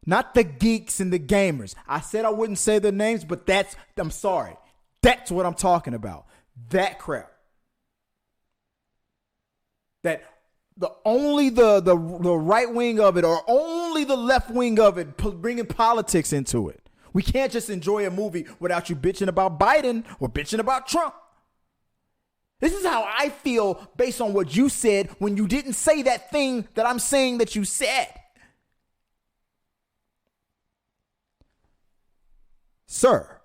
A: not the geeks and the gamers. I said I wouldn't say their names, but I'm sorry. That's what I'm talking about. That crap. That only the right wing of it or only the left wing of it bringing politics into it. We can't just enjoy a movie without you bitching about Biden or bitching about Trump. This is how I feel based on what you said when you didn't say that thing that I'm saying that you said. Sir,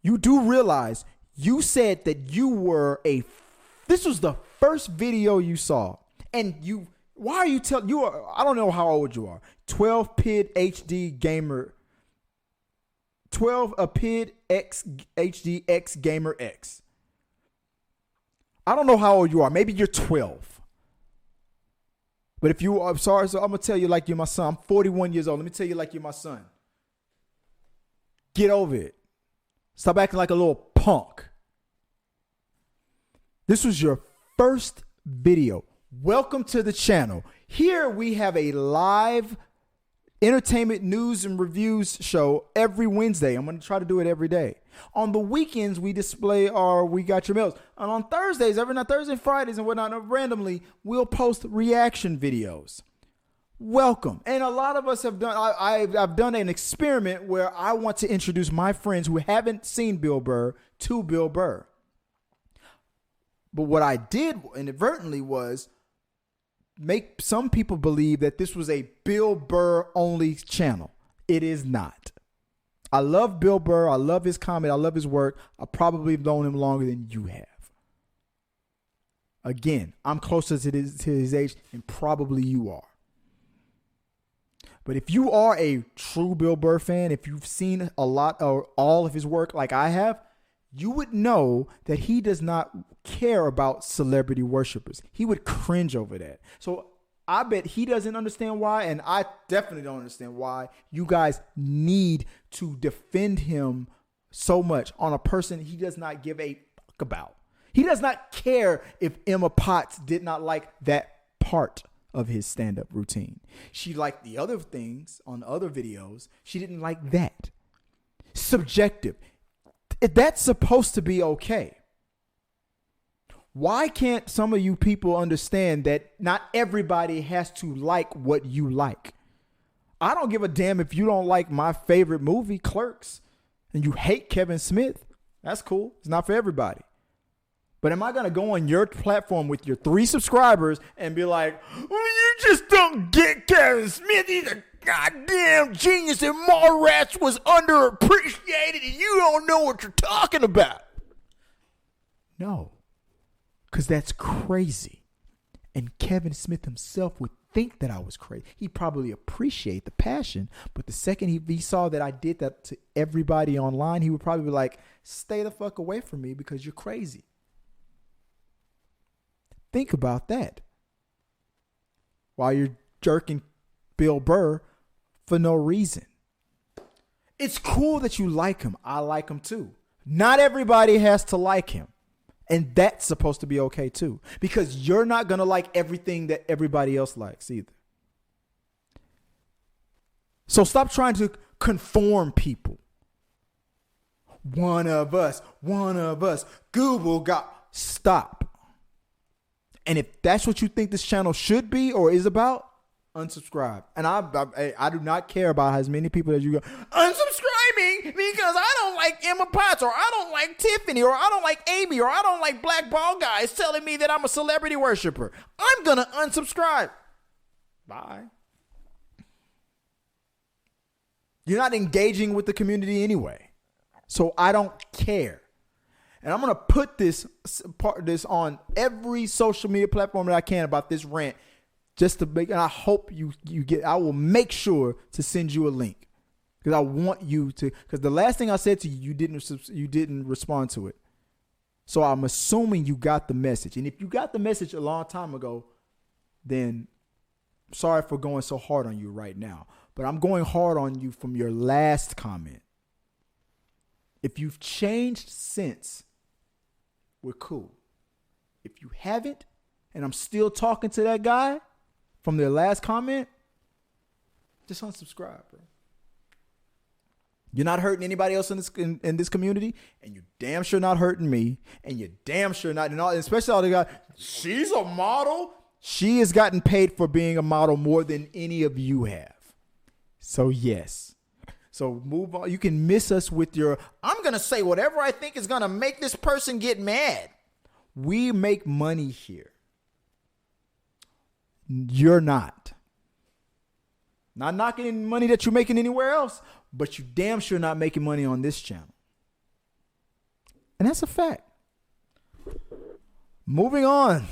A: you do realize you said that this was the first video you saw, and you Why are you telling you are? I don't know how old you are. 12 PID HD gamer. 12 a PID X HD X gamer X. I don't know how old you are. Maybe you're 12. But if you, I'm sorry, so I'm gonna tell you like you're my son. I'm 41 years old. Let me tell you like you're my son. Get over it. Stop acting like a little punk. This was your first video. Welcome to the channel. Here we have a live entertainment news and reviews show every Wednesday. I'm going to try to do it every day. On the weekends, we display our We Got Your Mails. And on Thursdays, every night, Thursday, Fridays, and whatnot, randomly, we'll post reaction videos. Welcome. And a lot of us have done, I've done an experiment where I want to introduce my friends who haven't seen Bill Burr to Bill Burr. But what I did inadvertently was make some people believe that this was a Bill Burr only channel. It is not. I love Bill Burr. I love his comedy. I love his work. I probably have known him longer than you have. Again, I'm closer to his age than probably you are. But if you are a true Bill Burr fan, if you've seen a lot or all of his work like I have, you would know that he does not care about celebrity worshipers. He would cringe over that. So I bet he doesn't understand why, and I definitely don't understand why you guys need to defend him so much on a person he does not give a fuck about. He does not care if Emma Potts did not like that part of his stand-up routine. She liked the other things on other videos. She didn't like that. Subjective. That's supposed to be okay. Why can't some of you people understand that not everybody has to like what you like? I don't give a damn if you don't like my favorite movie, Clerks, and you hate Kevin Smith. That's cool. It's not for everybody. But am I going to go on your platform with your 3 subscribers and be like, you just don't get Kevin Smith. He's a goddamn genius and Mallrats was underappreciated and you don't know what you're talking about? No. Because that's crazy. And Kevin Smith himself would think that I was crazy. He probably appreciate the passion, but the second he saw that I did that to everybody online, he would probably be like, stay the fuck away from me because you're crazy. Think about that. While you're jerking Bill Burr for no reason. It's cool that you like him. I like him too. Not everybody has to like him. And that's supposed to be okay too. Because you're not going to like everything that everybody else likes either. So stop trying to conform people. One of us. Google got. Stop. And if that's what you think this channel should be or is about, unsubscribe. And I do not care about as many people as you go, unsubscribing because I don't like Emma Potts or I don't like Tiffany or I don't like Amy or I don't like black ball guys telling me that I'm a celebrity worshiper. I'm going to unsubscribe. Bye. You're not engaging with the community anyway. So I don't care. And I'm going to put this on every social media platform that I can about this rant. Just to make, and I hope you get, I will make sure to send you a link. Because I want you to, because the last thing I said to you, you didn't respond to it. So I'm assuming you got the message. And if you got the message a long time ago, then sorry for going so hard on you right now. But I'm going hard on you from your last comment. If you've changed since, we're cool. If you haven't, and I'm still talking to that guy from their last comment, just unsubscribe, bro. You're not hurting anybody else in this community, and you're damn sure not hurting me, and you're damn sure not, and especially all the guys, she's a model. She has gotten paid for being a model more than any of you have. So yes. So move on. You can miss us with your, I'm going to say whatever I think is going to make this person get mad. We make money here. You're not. Not knocking any money that you're making anywhere else, but you damn sure not making money on this channel. And that's a fact. Moving on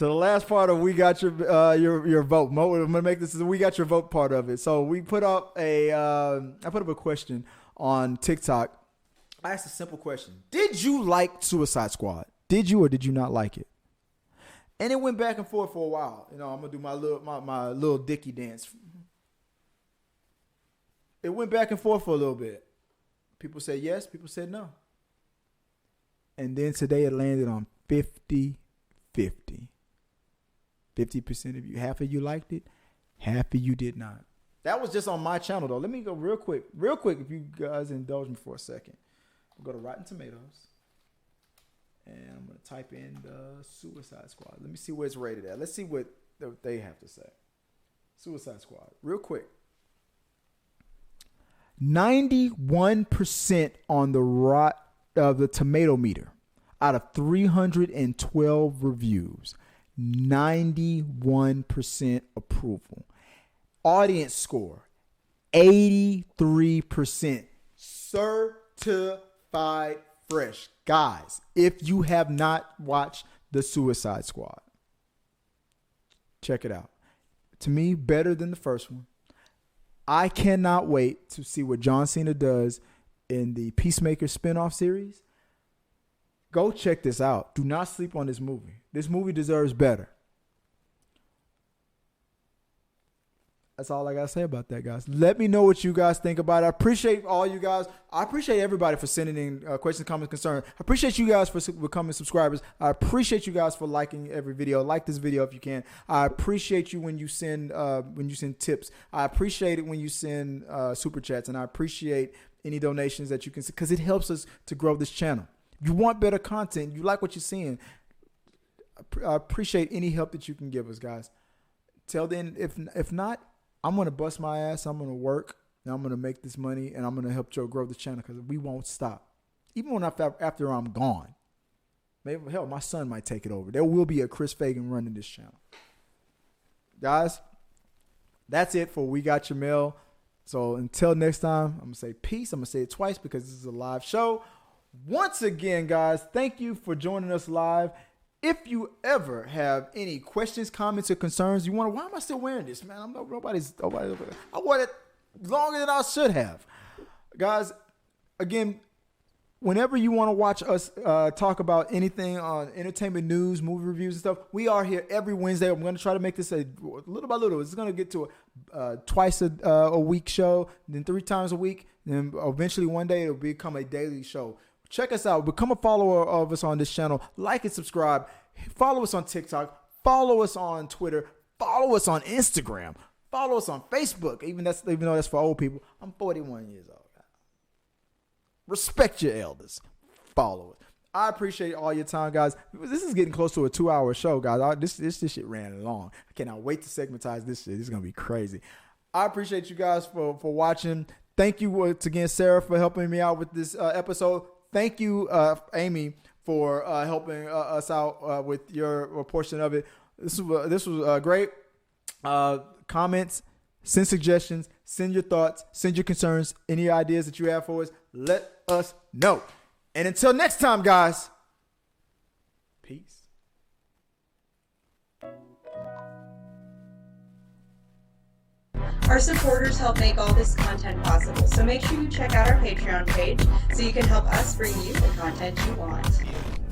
A: To the last part of we got your vote. Mo, I'm gonna make this we got your vote part of it. So we put up I put up a question on TikTok. I asked a simple question: did you like Suicide Squad? Did you or did you not like it? And it went back and forth for a while. You know, I'm gonna do my little Dicky dance. It went back and forth for a little bit. People said yes, people said no. And then today it landed on 50-50. 50% of you, half of you liked it, half of you did not. That was just on my channel though. Let me go real quick if you guys indulge me for a second. We'll go to Rotten Tomatoes. And I'm going to type in the Suicide Squad. Let me see where it's rated at. Let's see what they have to say. Suicide Squad. Real quick. 91% on the tomato meter out of 312 reviews. 91% approval. Audience score 83%. Certified fresh. Guys, if you have not watched The Suicide Squad, check it out. To me, better than the first one. I cannot wait to see what John Cena does in the Peacemaker spinoff series. Go check this out. Do not sleep on this movie. This movie deserves better. That's all I got to say about that, guys. Let me know what you guys think about it. I appreciate all you guys. I appreciate everybody for sending in questions, comments, concerns. I appreciate you guys for becoming subscribers. I appreciate you guys for liking every video. Like this video if you can. I appreciate you when you send tips. I appreciate it when you send super chats, and I appreciate any donations that you can send because it helps us to grow this channel. If you want better content, you like what you're seeing, I appreciate any help that you can give us, guys. Till then, if not, I'm going to bust my ass. I'm going to work, and I'm going to make this money, and I'm going to help Joe grow the channel because we won't stop. Even when after I'm gone. Maybe, hell, my son might take it over. There will be a Chris Fagan running this channel. Guys, that's it for We Got Your Mail. So until next time, I'm going to say peace. I'm going to say it twice because this is a live show. Once again, guys, thank you for joining us live. If you ever have any questions, comments, or concerns, you wonder, why am I still wearing this, man? Nobody. I wore it longer than I should have. Guys, again, whenever you want to watch us talk about anything on entertainment news, movie reviews and stuff, we are here every Wednesday. I'm going to try to make this a little by little. It's going to get to a twice a week show, then 3 times a week. Then eventually one day it'll become a daily show. Check us out. Become a follower of us on this channel. Like and subscribe. Follow us on TikTok. Follow us on Twitter. Follow us on Instagram. Follow us on Facebook. Even though that's for old people. I'm 41 years old. Respect your elders. Follow us. I appreciate all your time, guys. This is getting close to a 2-hour show, guys. This shit ran long. I cannot wait to segmentize this shit. This is going to be crazy. I appreciate you guys for watching. Thank you once again, Sarah, for helping me out with this episode. Thank you, Amy, for helping us out with your portion of it. This was great. Comments, send suggestions, send your thoughts, send your concerns, any ideas that you have for us. Let us know. And until next time, guys, peace.
D: Our supporters help make all this content possible, so make sure you check out our Patreon page so you can help us bring you the content you want.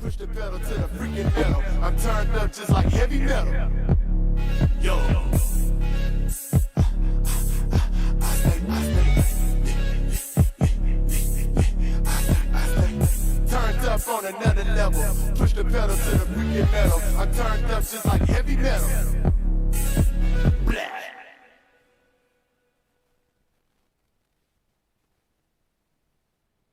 E: Push the pedal to the freaking metal. I'm turned up just like heavy metal. Yo. Turned up on another level. Push the pedal to the freaking metal. I'm turned up just like heavy metal.